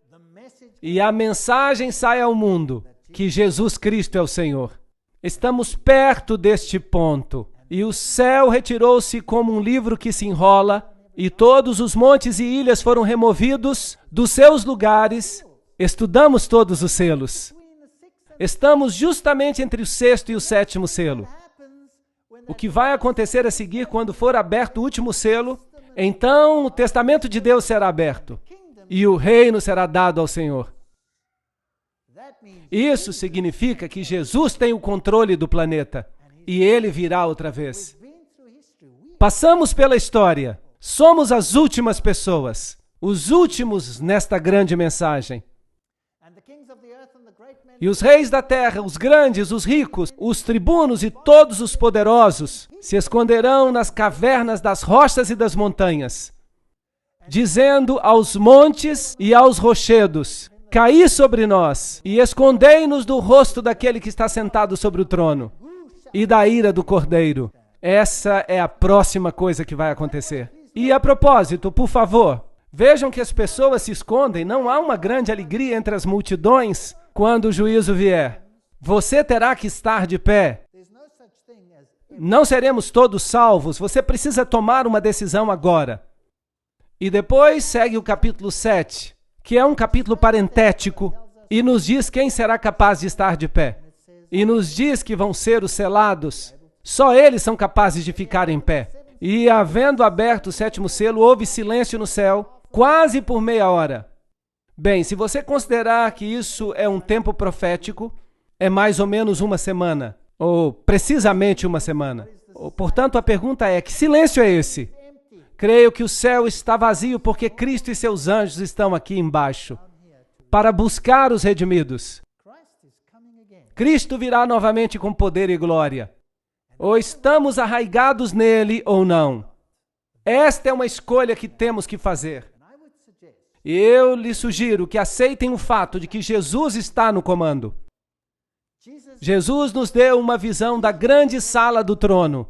E a mensagem sai ao mundo que Jesus Cristo é o Senhor. Estamos perto deste ponto. E o céu retirou-se como um livro que se enrola, e todos os montes e ilhas foram removidos dos seus lugares. Estudamos todos os selos. Estamos justamente entre o sexto e o sétimo selo. O que vai acontecer a seguir quando for aberto o último selo? Então o testamento de Deus será aberto e o reino será dado ao Senhor. Isso significa que Jesus tem o controle do planeta e Ele virá outra vez. Passamos pela história. Somos as últimas pessoas, os últimos nesta grande mensagem. E os reis da terra, os grandes, os ricos, os tribunos e todos os poderosos se esconderão nas cavernas das rochas e das montanhas, dizendo aos montes e aos rochedos: cair sobre nós e escondei-nos do rosto daquele que está sentado sobre o trono e da ira do Cordeiro. Essa é a próxima coisa que vai acontecer. E a propósito, por favor, vejam que as pessoas se escondem. Não há uma grande alegria entre as multidões quando o juízo vier. Você terá que estar de pé. Não seremos todos salvos. Você precisa tomar uma decisão agora. E depois segue o capítulo 7, que é um capítulo parentético, e nos diz quem será capaz de estar de pé. E nos diz que vão ser os selados. Só eles são capazes de ficar em pé. E, havendo aberto o 7º selo, houve silêncio no céu, quase por meia hora. Bem, se você considerar que isso é um tempo profético, é mais ou menos uma semana, ou precisamente uma semana. Portanto, a pergunta é, que silêncio é esse? Creio que o céu está vazio porque Cristo e seus anjos estão aqui embaixo para buscar os redimidos. Cristo virá novamente com poder e glória. Ou estamos arraigados nele ou não. Esta é uma escolha que temos que fazer. Eu lhe sugiro que aceitem o fato de que Jesus está no comando. Jesus nos deu uma visão da grande sala do trono,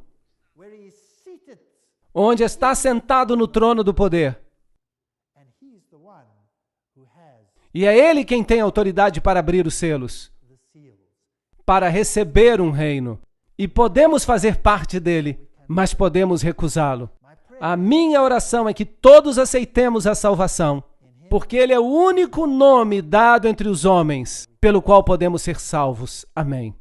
onde está sentado no trono do poder. E é Ele quem tem autoridade para abrir os selos, para receber um reino. E podemos fazer parte dele, mas podemos recusá-lo. A minha oração é que todos aceitemos a salvação, porque Ele é o único nome dado entre os homens pelo qual podemos ser salvos. Amém.